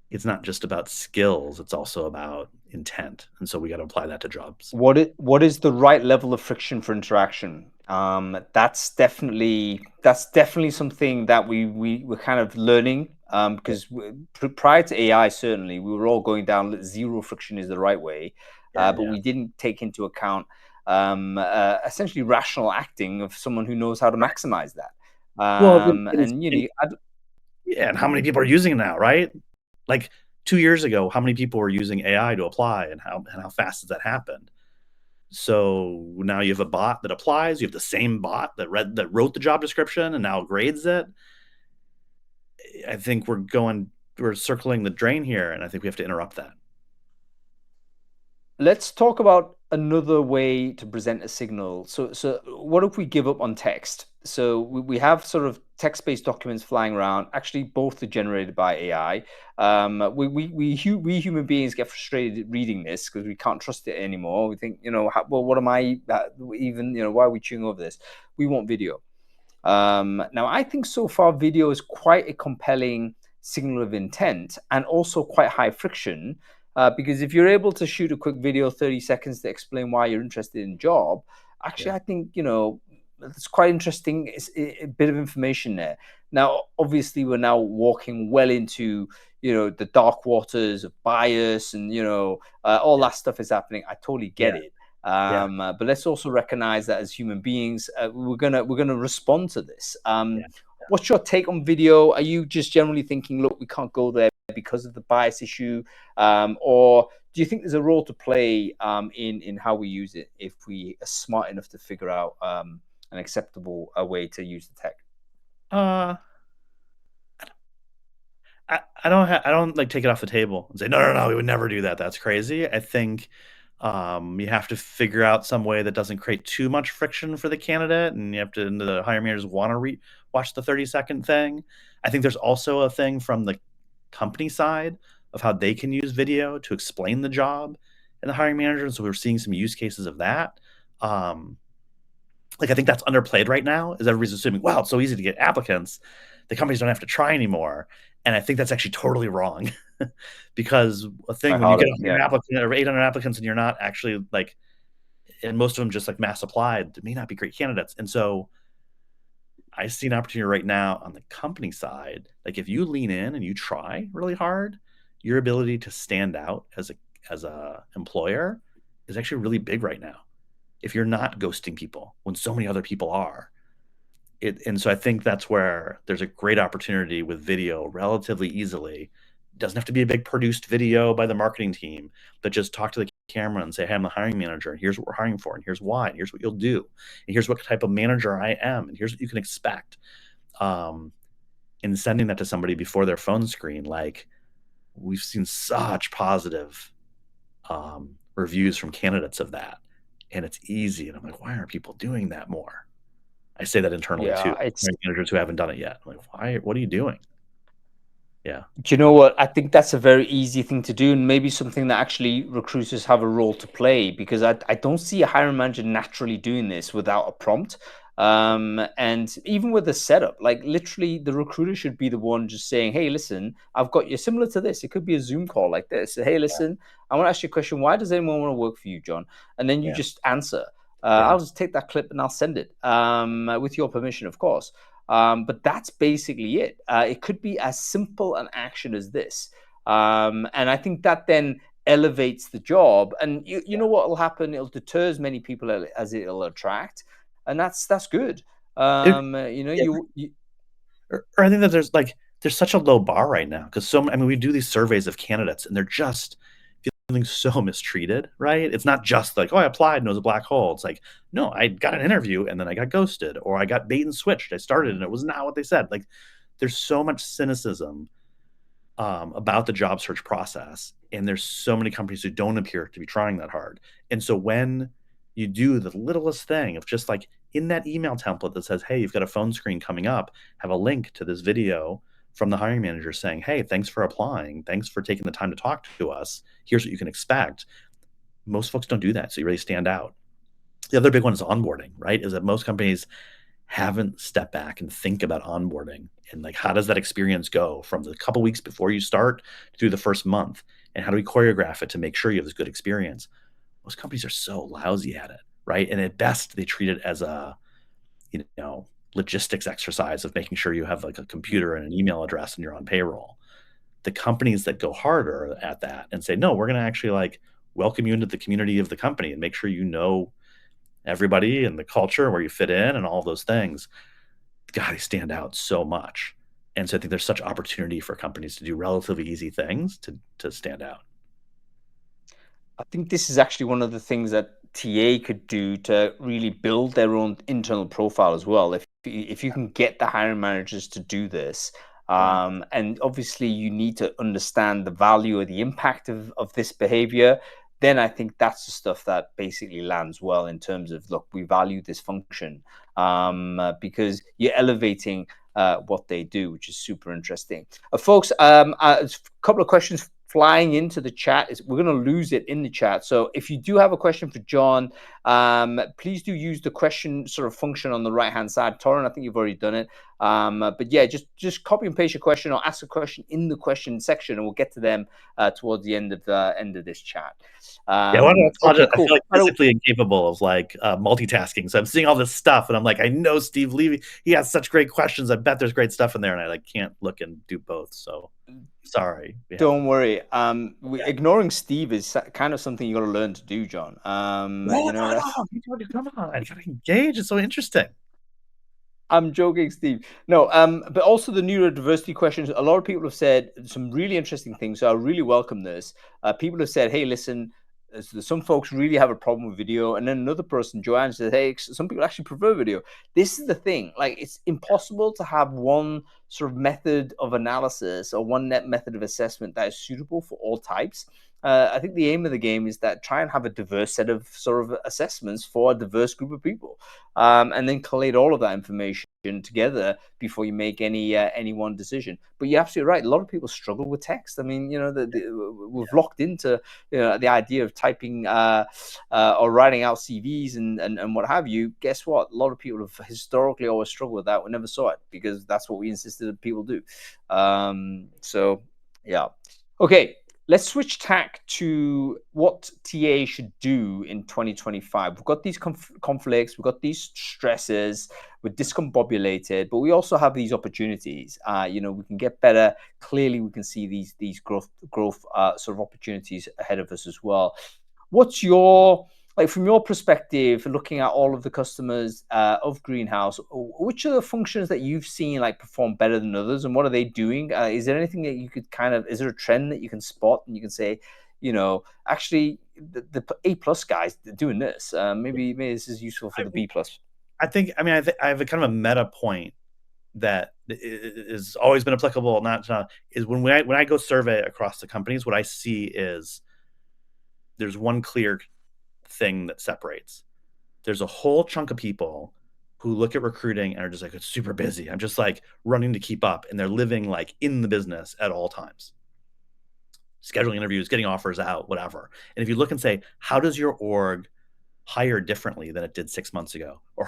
It's not just about skills, it's also about intent. And so we got to apply that to jobs. What is the right level of friction for interaction? That's definitely something that we're kind of learning, because prior to AI, certainly we were all going down zero friction is the right way. But we didn't take into account essentially rational acting of someone who knows how to maximize that. And how many people are using it now, right? Like 2 years ago, how many people were using AI to apply, and how fast has that happened? So now you have a bot that applies. You have the same bot that wrote the job description and now grades it. I think we're circling the drain here, and I think we have to interrupt that. Let's talk about another way to present a signal. So what if we give up on text? So we have sort of text-based documents flying around. Actually, both are generated by AI. We human beings get frustrated reading this because we can't trust it anymore. We think, what am I even? Why are we chewing over this? We want video. Now, I think so far video is quite a compelling signal of intent, and also quite high friction. Because if you're able to shoot a quick video, 30 seconds, to explain why you're interested in a job, actually, I think, it's quite interesting. It's a bit of information there. Now, obviously, we're now walking well into, the dark waters of bias and, all that stuff is happening. I totally get it. But let's also recognize that as human beings, we're gonna respond to this. What's your take on video? Are you just generally thinking, look, we can't go there because of the bias issue, or do you think there's a role to play in how we use it if we are smart enough to figure out an acceptable way to use the tech? I don't like take it off the table and say no, we would never do that. That's crazy. I think you have to figure out some way that doesn't create too much friction for the candidate, and the hiring managers want to watch the 30-second thing. I think there's also a thing from the company side of how they can use video to explain the job and the hiring manager. So we're seeing some use cases of that. I think that's underplayed right now, is everybody's assuming, wow, it's so easy to get applicants, the companies don't have to try anymore. And I think that's actually totally wrong. Because a thing when you get 100 applicants or 800 applicants and you're not actually and most of them just mass applied, they may not be great candidates. And so I see an opportunity right now on the company side. If you lean in and you try really hard, your ability to stand out as a employer is actually really big right now. If you're not ghosting people when so many other people are. And so I think that's where there's a great opportunity with video relatively easily. It doesn't have to be a big produced video by the marketing team, but just talk to the camera and say, hey, I'm the hiring manager, and here's what we're hiring for, and here's why, and here's what you'll do, and here's what type of manager I am, and here's what you can expect. In sending that to somebody before their phone screen, we've seen such positive reviews from candidates of that. And it's easy. And I'm like, why aren't people doing that more? I say that internally too. It's managers who haven't done it yet. I'm like, what are you doing? Yeah. Do you know what? I think that's a very easy thing to do, and maybe something that actually recruiters have a role to play, because I don't see a hiring manager naturally doing this without a prompt. And even with the setup, literally the recruiter should be the one just saying, hey, listen, I've got you, similar to this. It could be a Zoom call like this. Hey, listen, I want to ask you a question. Why does anyone want to work for you, Jon? And then you just answer. I'll just take that clip and I'll send it with your permission, of course. But that's basically it. It could be as simple an action as this. And I think that then elevates the job. And you know what will happen? It'll deter as many people as it'll attract. And that's good. Or I think that there's such a low bar right now, because we do these surveys of candidates and they're just feeling so mistreated, right? It's not just I applied and it was a black hole. It's no, I got an interview and then I got ghosted, or I got bait and switched. I started and it was not what they said. There's so much cynicism about the job search process, and there's so many companies who don't appear to be trying that hard. And so when you do the littlest thing of just in that email template that says, hey, you've got a phone screen coming up, have a link to this video from the hiring manager saying, hey, thanks for applying. Thanks for taking the time to talk to us. Here's what you can expect. Most folks don't do that, so you really stand out. The other big one is onboarding, right? Is that most companies haven't stepped back and think about onboarding and how does that experience go from the couple weeks before you start through the first month, and how do we choreograph it to make sure you have this good experience? Most companies are so lousy at it, right? And at best, they treat it as a, logistics exercise of making sure you have a computer and an email address and you're on payroll. The companies that go harder at that and say, no, we're going to actually welcome you into the community of the company and make sure you know everybody and the culture, where you fit in and all those things, God, they stand out so much. And so I think there's such opportunity for companies to do relatively easy things to stand out. I think this is actually one of the things that TA could do to really build their own internal profile as well. If you can get the hiring managers to do this, and obviously you need to understand the value or the impact of this behavior, then I think that's the stuff that basically lands well in terms of, look, we value this function, because you're elevating what they do, which is super interesting. Folks, a couple of questions flying into the chat. We're going to lose it in the chat. So if you do have a question for Jon, please do use the question sort of function on the right-hand side. Torrin, I think you've already done it. But yeah, just copy and paste your question or ask a question in the question section, and we'll get to them towards the end of this chat. Yeah, I feel like physically incapable of like multitasking. So I'm seeing all this stuff, and I'm like, I know Steve Levy, he has such great questions. I bet there's great stuff in there, and I like can't look and do both. So sorry. Don't worry. Ignoring Steve is kind of something you got to learn to do, Jon. Come on, you gotta engage. It's so interesting. I'm joking, Steve. No, but also the neurodiversity questions. A lot of people have said some really interesting things. So I really welcome this. People have said, hey, listen, some folks really have a problem with video. And then another person, Joanne, said, hey, some people actually prefer video. This is the thing. Like, it's impossible to have one sort of method of analysis or one net method of assessment that is suitable for all types. I think the aim of the game is that try and have a diverse set of sort of assessments for a diverse group of people, and then collate all of that information together before you make any one decision. But you're absolutely right. A lot of people struggle with text. I mean, we've locked into the idea of typing or writing out CVs and what have you. Guess what? A lot of people have historically always struggled with that. We never saw it because that's what we insisted that people do. So yeah. Okay. Let's switch tack to what TA should do in 2025. We've got these conflicts, we've got these stresses, we're discombobulated, but we also have these opportunities. We can get better. Clearly, we can see these growth sort of opportunities ahead of us as well. What's from your perspective, looking at all of the customers of Greenhouse, which are the functions that you've seen like perform better than others, and what are they doing? Is there anything that you could is there a trend that you can spot and you can say, actually the A+ guys are doing this. Maybe this is useful for the B+. I have a kind of a meta point that is always been applicable. Is when I go survey across the companies, what I see is there's one clear thing that separates. There's a whole chunk of people who look at recruiting and are just like, it's super busy. I'm just like running to keep up, and they're living like in the business at all times, scheduling interviews, getting offers out, whatever. And if you look and say, how does your org hire differently than it did 6 months ago? Or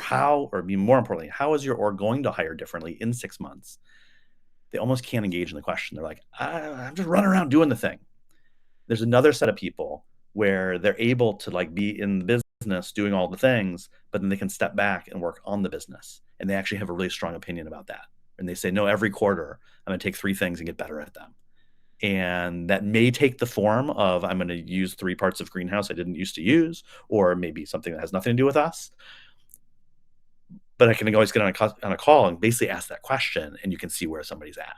more importantly, how is your org going to hire differently in 6 months? They almost can't engage in the question. They're like, I'm just running around doing the thing. There's another set of people where they're able to like be in the business doing all the things, but then they can step back and work on the business. And they actually have a really strong opinion about that. And they say, no, every quarter, I'm going to take 3 things and get better at them. And that may take the form of, I'm going to use 3 parts of Greenhouse I didn't used to use, or maybe something that has nothing to do with us. But I can always get on a call and basically ask that question, and you can see where somebody's at.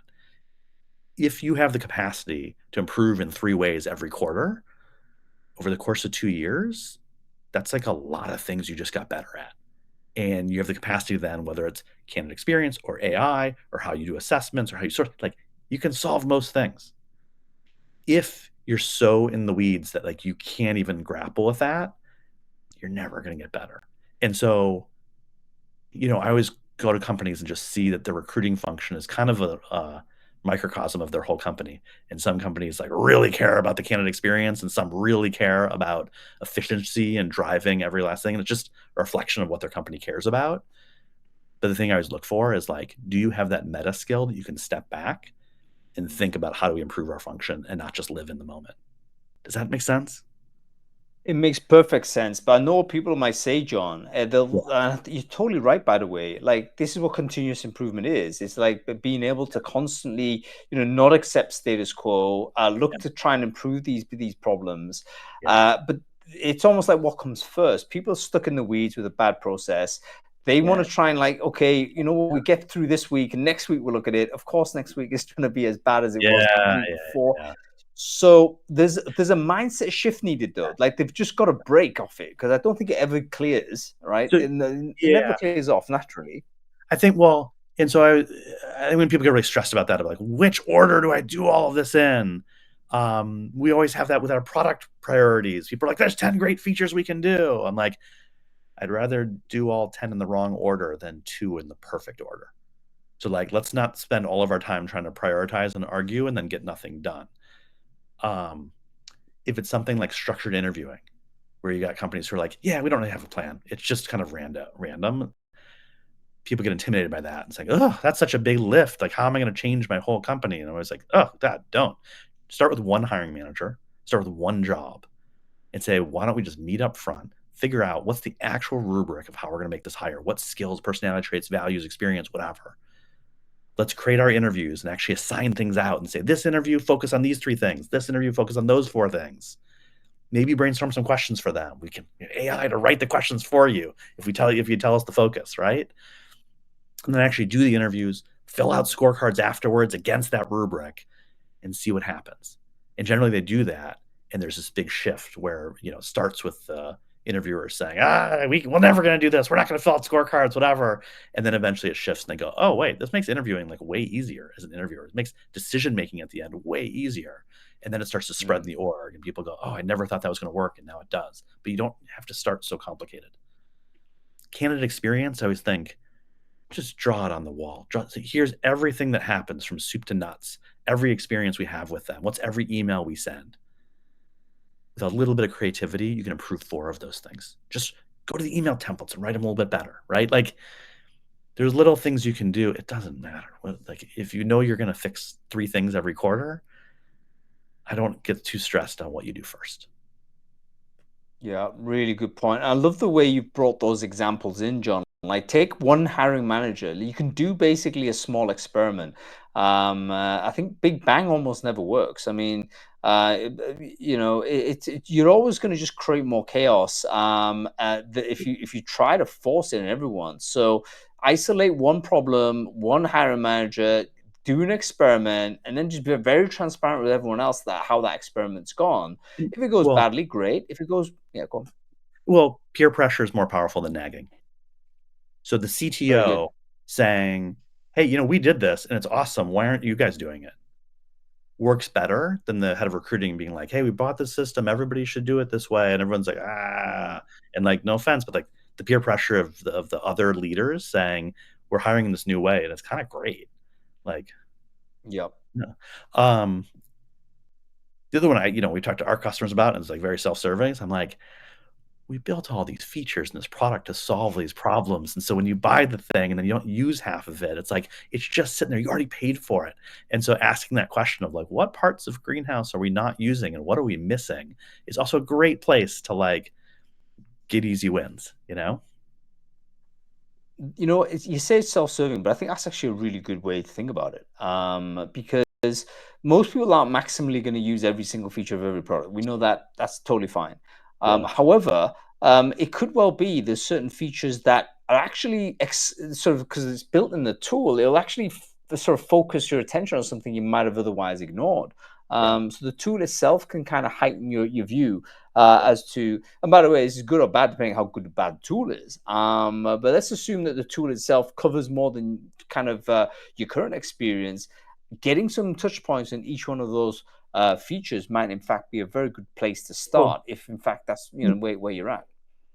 If you have the capacity to improve in 3 ways every quarter, over the course of 2 years, that's like a lot of things you just got better at. And you have the capacity then, whether it's candidate experience or AI or how you do assessments or how you sort, like you can solve most things. If you're so in the weeds that like you can't even grapple with that, you're never going to get better. And so, I always go to companies and just see that the recruiting function is kind of a microcosm of their whole company. And some companies like really care about the candidate experience, and some really care about efficiency and driving every last thing. And it's just a reflection of what their company cares about. But the thing I always look for is like, do you have that meta skill that you can step back and think about how do we improve our function and not just live in the moment? Does that make sense? It makes perfect sense, but I know what people might say, Jon. You're totally right, by the way. Like, this is what continuous improvement is. It's like being able to constantly, not accept status quo, look to try and improve these problems. But it's almost like what comes first. People are stuck in the weeds with a bad process. They want to try and like, okay, we get through this week, and next week we'll look at it. Of course, next week is going to be as bad as it was the week before. So there's a mindset shift needed, though. Like, they've just got to break off it, because I don't think it ever clears, right? It never clears off naturally. I think, I think when people get really stressed about that, of like, which order do I do all of this in? We always have that with our product priorities. People are like, there's 10 great features we can do. I'm like, I'd rather do all 10 in the wrong order than 2 in the perfect order. So like, let's not spend all of our time trying to prioritize and argue and then get nothing done. If it's something like structured interviewing, where you got companies who are like, yeah, we don't really have a plan, it's just kind of random, people get intimidated by that. It's like, oh, that's such a big lift. Like, how am I going to change my whole company? And I was like, oh, Dad, don't. Start with one hiring manager, start with one job, and say, why don't we just meet up front, figure out what's the actual rubric of how we're going to make this hire, what skills, personality traits, values, experience, whatever. Let's create our interviews and actually assign things out and say, this interview, focus on these 3 things. This interview, focus on those 4 things. Maybe brainstorm some questions for them. We can AI to write the questions for you if you tell us the focus, right? And then actually do the interviews, fill out scorecards afterwards against that rubric, and see what happens. And generally they do that, and there's this big shift where, it starts with the interviewer saying, we're never going to do this. We're not going to fill out scorecards, whatever. And then eventually it shifts and they go, oh, wait, this makes interviewing like way easier as an interviewer. It makes decision-making at the end way easier. And then it starts to spread in the org, and people go, oh, I never thought that was going to work, and now it does. But you don't have to start so complicated. Candidate experience, I always think, just draw it on the wall. Here's everything that happens from soup to nuts, every experience we have with them. What's every email we send? With a little bit of creativity, you can improve 4 of those things. Just go to the email templates and write them a little bit better, right? Like, there's little things you can do. It doesn't matter. Like, if you know you're going to fix 3 things every quarter, I don't get too stressed on what you do first. Yeah, really good point. I love the way you brought those examples in, John. Like, take one hiring manager. You can do basically a small experiment. I think Big Bang almost never works. I mean, you're always going to just create more chaos if you try to force it in everyone. So isolate one problem, one hiring manager, do an experiment, and then just be very transparent with everyone else that how that experiment's gone. If it goes Well, badly, great. If it goes, yeah, go on. well, peer pressure is more powerful than nagging. So the Very good. CTO saying, hey, we did this and it's awesome. Why aren't you guys doing it? Works better than the head of recruiting being like, hey, we bought this system. Everybody should do it this way. And everyone's like, and like, no offense, but like the peer pressure of the other leaders saying, we're hiring in this new way. And it's kind of great. Like, Yep. yeah. The other one we talked to our customers about, and it's like very self-serving. So I'm like, we built all these features in this product to solve these problems. And so when you buy the thing and then you don't use half of it, it's like, it's just sitting there. You already paid for it. And so asking that question of like, what parts of Greenhouse are we not using and what are we missing is also a great place to like get easy wins, You say it's self-serving, but I think that's actually a really good way to think about it. Because most people aren't maximally going to use every single feature of every product. We know that that's totally fine. Yeah. However, it could well be there's certain features that are actually sort of because it's built in the tool, it'll actually sort of focus your attention on something you might have otherwise ignored. So the tool itself can kind of heighten your view as to, and by the way, this is good or bad depending on how good or bad the tool is. But let's assume that the tool itself covers more than kind of your current experience. Getting some touch points in each one of those features might in fact be a very good place to start, if in fact that's where you're at.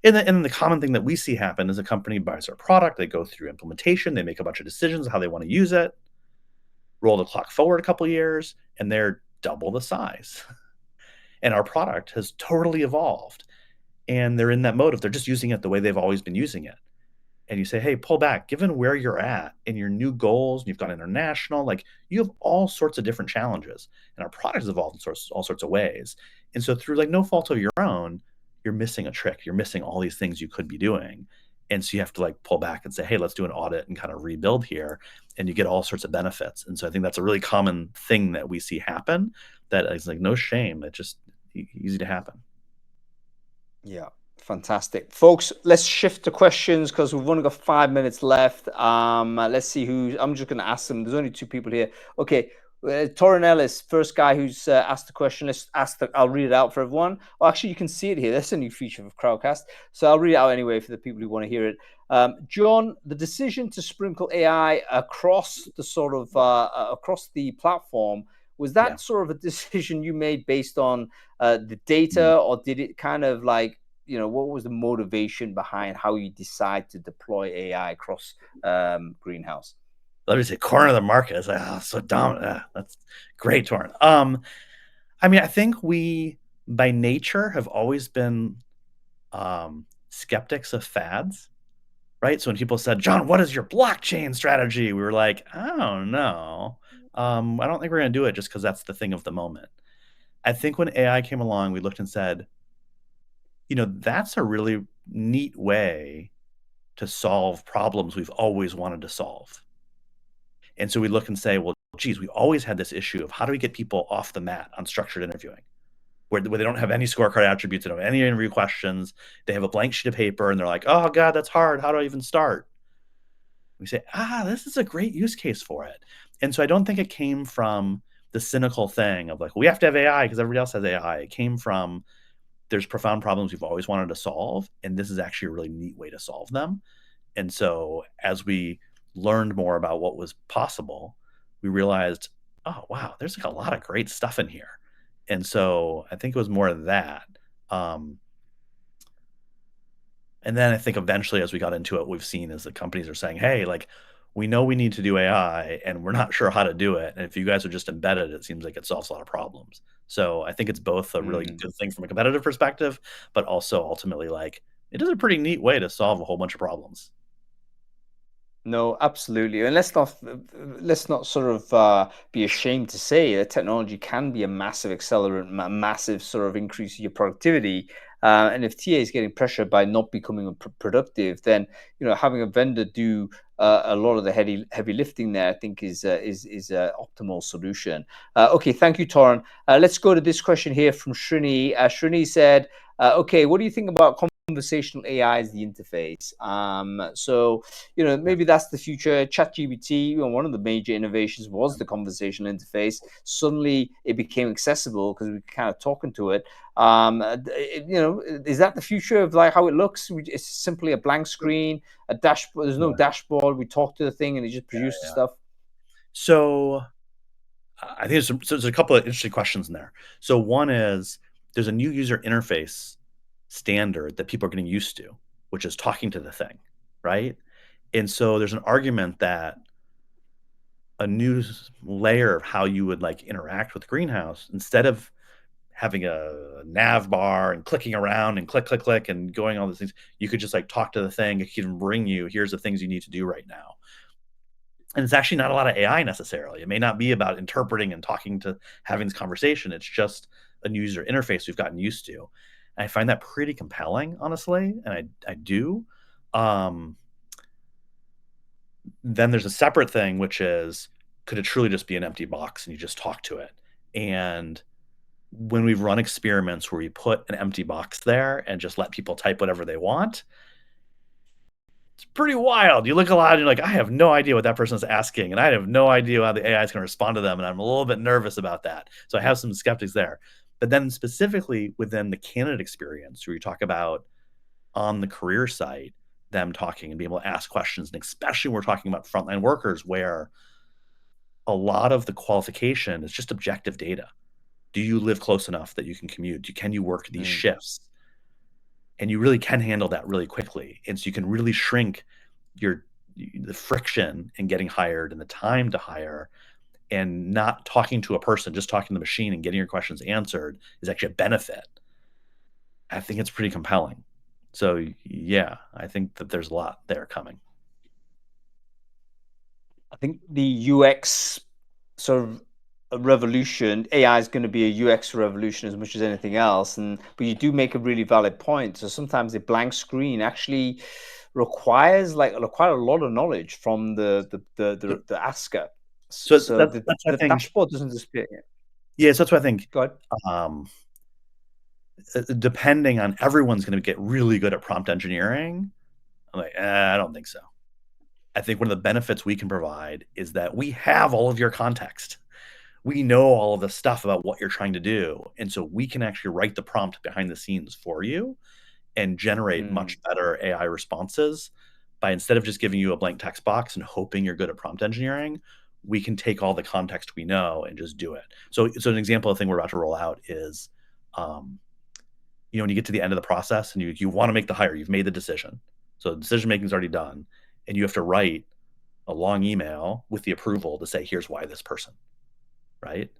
And the common thing that we see happen is a company buys our product, they go through implementation, they make a bunch of decisions on how they want to use it, roll the clock forward a couple of years, and they're double the size. And our product has totally evolved. And they're in that mode of they're just using it the way they've always been using it. And you say, hey, pull back, given where you're at and your new goals, and you've gone international, like you have all sorts of different challenges. And our product has evolved in all sorts of ways. And so through like no fault of your own, you're missing a trick. You're missing all these things you could be doing. And so you have to like pull back and say, hey, let's do an audit and kind of rebuild here. And you get all sorts of benefits. And so I think that's a really common thing that we see happen that is like no shame. It's just easy to happen. Yeah, fantastic. Folks, let's shift to questions because we've only got 5 minutes left. Let's see I'm just going to ask them. There's only 2 people here. Okay. Torrin Ellis, first guy who's asked the question. I'll read it out for everyone. Oh, actually, you can see it here. That's a new feature of Crowdcast. So I'll read it out anyway for the people who want to hear it. John, the decision to sprinkle AI across the sort of across the platform, was that sort of a decision you made based on the data, or did it kind of like, what was the motivation behind how you decide to deploy AI across Greenhouse? Let me say corner of the market. It's like, so dominant. That's great, Torrin. I mean, I think we, by nature, have always been skeptics of fads, right? So when people said, John, what is your blockchain strategy? We were like, I don't know. I don't think we're going to do it just because that's the thing of the moment. I think when AI came along, we looked and said, that's a really neat way to solve problems we've always wanted to solve. And so we look and say, well, geez, we always had this issue of how do we get people off the mat on structured interviewing, where they don't have any scorecard attributes, they don't have any interview questions, they have a blank sheet of paper, and they're like, oh God, that's hard. How do I even start? We say, this is a great use case for it. And so I don't think it came from the cynical thing of like, we have to have AI because everybody else has AI. It came from there's profound problems we've always wanted to solve, and this is actually a really neat way to solve them. And so as we learned more about what was possible, we realized, oh, wow, there's like a lot of great stuff in here. And so I think it was more of that. And then I think eventually as we got into it, what we've seen is that companies are saying, hey, like, we know we need to do AI and we're not sure how to do it. And if you guys are just embedded, it seems like it solves a lot of problems. So I think it's both a really good thing from a competitive perspective, but also ultimately like it is a pretty neat way to solve a whole bunch of problems. No, absolutely. And let's not sort of be ashamed to say that technology can be a massive accelerant, massive sort of increase in your productivity. And if TA is getting pressured by not becoming productive, then having a vendor do a lot of the heavy lifting there, I think is a optimal solution. Okay, thank you, Torin. Let's go to this question here from Shrini. Shrini said, "Okay, what do you think about conversational AI as the interface?" So maybe that's the future. ChatGPT, one of the major innovations was the conversational interface. Suddenly, it became accessible because we were kind of talking to it. Is that the future of like how it looks? It's simply a blank screen, a dashboard. There's no dashboard. We talk to the thing, and it just produces stuff. So I think there's a couple of interesting questions in there. So one is there's a new user interface standard that people are getting used to, which is talking to the thing, right? And so there's an argument that a new layer of how you would like interact with Greenhouse, instead of having a nav bar and clicking around and click, click, click and going all these things, you could just like talk to the thing. It can bring you, here's the things you need to do right now. And it's actually not a lot of AI necessarily. It may not be about interpreting and talking to having this conversation. It's just a new user interface we've gotten used to. And I find that pretty compelling, honestly. And I do. Then there's a separate thing, which is, could it truly just be an empty box and you just talk to it? And when we've run experiments where we put an empty box there and just let people type whatever they want, it's pretty wild. You look a lot and you're like, I have no idea what that person is asking, and I have no idea how the AI is going to respond to them, and I'm a little bit nervous about that. So I have some skeptics there. But then specifically within the candidate experience, where you talk about on the career site, them talking and being able to ask questions, and especially when we're talking about frontline workers, where a lot of the qualification is just objective data. Do you live close enough that you can commute? Can you work these shifts? And you really can handle that really quickly. And so you can really shrink the friction in getting hired and the time to hire, and not talking to a person, just talking to the machine and getting your questions answered is actually a benefit. I think it's pretty compelling. So yeah, I think that there's a lot there coming. I think the UX sort of a revolution, AI is going to be a UX revolution as much as anything else. But you do make a really valid point. So sometimes a blank screen actually requires quite a lot of knowledge from the asker. So the dashboard doesn't disappear. Yeah, so that's what I think. Go ahead. Depending on, everyone's going to get really good at prompt engineering. I'm like, I don't think so. I think one of the benefits we can provide is that we have all of your context. We know all of the stuff about what you're trying to do. And so we can actually write the prompt behind the scenes for you and generate much better AI responses by, instead of just giving you a blank text box and hoping you're good at prompt engineering, we can take all the context we know and just do it. So an example of the thing we're about to roll out is, when you get to the end of the process and you want to make the hire, you've made the decision. So the decision making is already done, and you have to write a long email with the approval to say, here's why this person, right?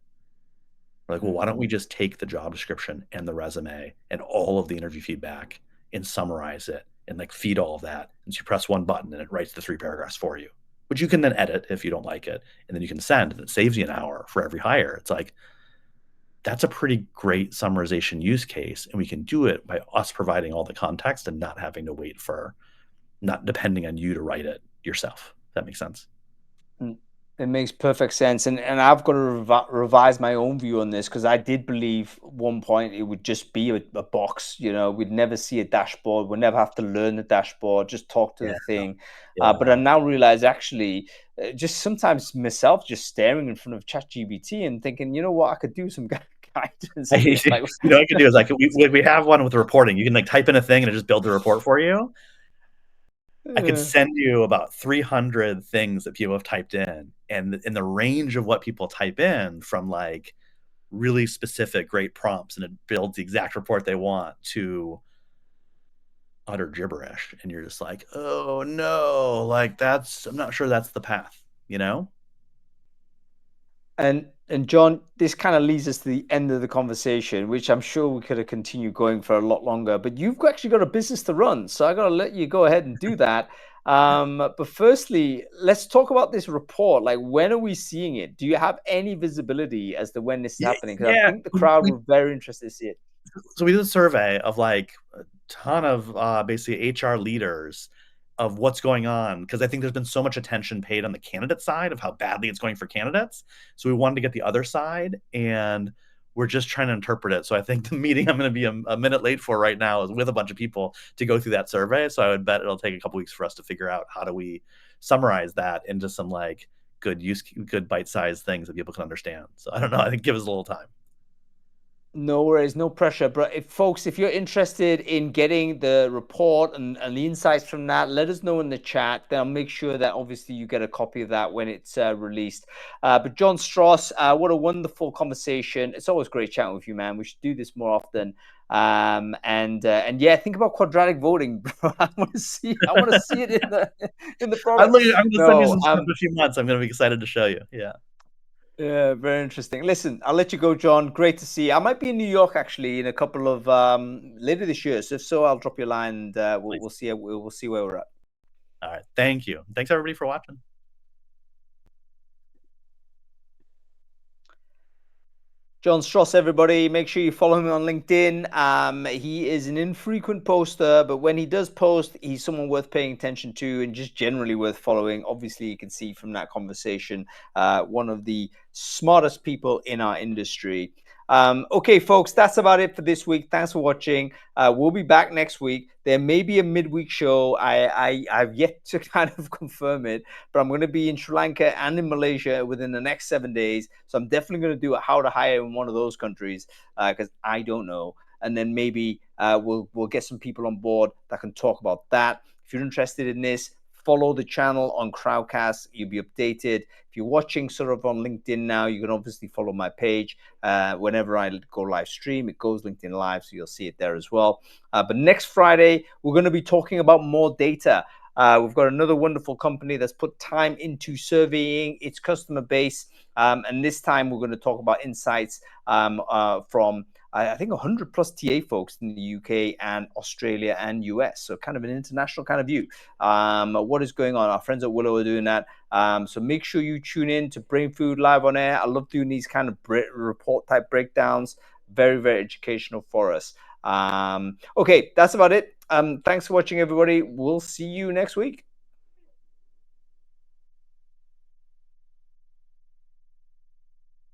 We're like, well, why don't we just take the job description and the resume and all of the interview feedback and summarize it and like feed all of that. And so you press one button and it writes the 3 paragraphs for you, which you can then edit if you don't like it. And then you can send, and it saves you an hour for every hire. It's like, that's a pretty great summarization use case. And we can do it by us providing all the context and not having to wait for, not depending on you to write it yourself. If that makes sense. It makes perfect sense. And I've got to revise my own view on this, because I did believe at one point it would just be a box. We'd never see a dashboard. We'd never have to learn the dashboard, just talk to the thing. But I now realize actually, just sometimes myself just staring in front of ChatGPT and thinking, you know what, I could do some guidance. Like, you know what I could do is like, we have one with reporting. You can like type in a thing and it just builds a report for you. I could send you about 300 things that people have typed in, and in the range of what people type in, from like really specific great prompts and it builds the exact report they want, to utter gibberish. And you're just like, oh no, like I'm not sure that's the path, you know? And Jon, this kind of leads us to the end of the conversation, which I'm sure we could have continued going for a lot longer, but you've actually got a business to run. So I got to let you go ahead and do that. But firstly, let's talk about this report. Like, when are we seeing it? Do you have any visibility as to when this is happening? Because I think the crowd were very interested to see it. So we did a survey of like a ton of basically HR leaders of what's going on, because I think there's been so much attention paid on the candidate side of how badly it's going for candidates. So we wanted to get the other side, and we're just trying to interpret it. So I think the meeting I'm going to be a minute late for right now is with a bunch of people to go through that survey. So I would bet it'll take a couple weeks for us to figure out how do we summarize that into some like good bite-sized things that people can understand. So I don't know. I think give us a little time. No worries, no pressure. But if you're interested in getting the report and the insights from that, let us know in the chat. Then I'll make sure that obviously you get a copy of that when it's released. But Jon Stross, what a wonderful conversation. It's always great chatting with you, man. We should do this more often. And yeah, think about quadratic voting. I want to see it in the product. I'm going to send you some stuff in a few months. I'm going to be excited to show you. Yeah, very interesting. Listen, I'll let you go, Jon. Great to see you. I might be in New York actually in a couple of later this year. So if so, I'll drop you a line, and we'll see where we're at. All right. Thank you. Thanks everybody for watching. Jon Stross, everybody, make sure you follow him on LinkedIn. He is an infrequent poster, but when he does post, he's someone worth paying attention to and just generally worth following. Obviously, you can see from that conversation, one of the smartest people in our industry. Okay, folks, that's about it for this week. Thanks for watching. We'll be back next week. There may be a midweek show. I've yet to kind of confirm it, but I'm going to be in Sri Lanka and in Malaysia within the next 7 days. So I'm definitely going to do a how to hire in one of those countries, because I don't know. And then maybe we'll get some people on board that can talk about that. If you're interested in this, follow the channel on Crowdcast. You'll be updated. If you're watching sort of on LinkedIn now, you can obviously follow my page. Whenever I go live stream, it goes LinkedIn Live, so you'll see it there as well. But next Friday, we're going to be talking about more data. We've got another wonderful company that's put time into surveying its customer base. And this time we're going to talk about insights from I think 100 plus TA folks in the UK and Australia and US. So kind of an international kind of view. What is going on? Our friends at Willow are doing that. So make sure you tune in to Brainfood Live On Air. I love doing these kind of report type breakdowns. Very, very educational for us. Okay, that's about it. Thanks for watching, everybody. We'll see you next week.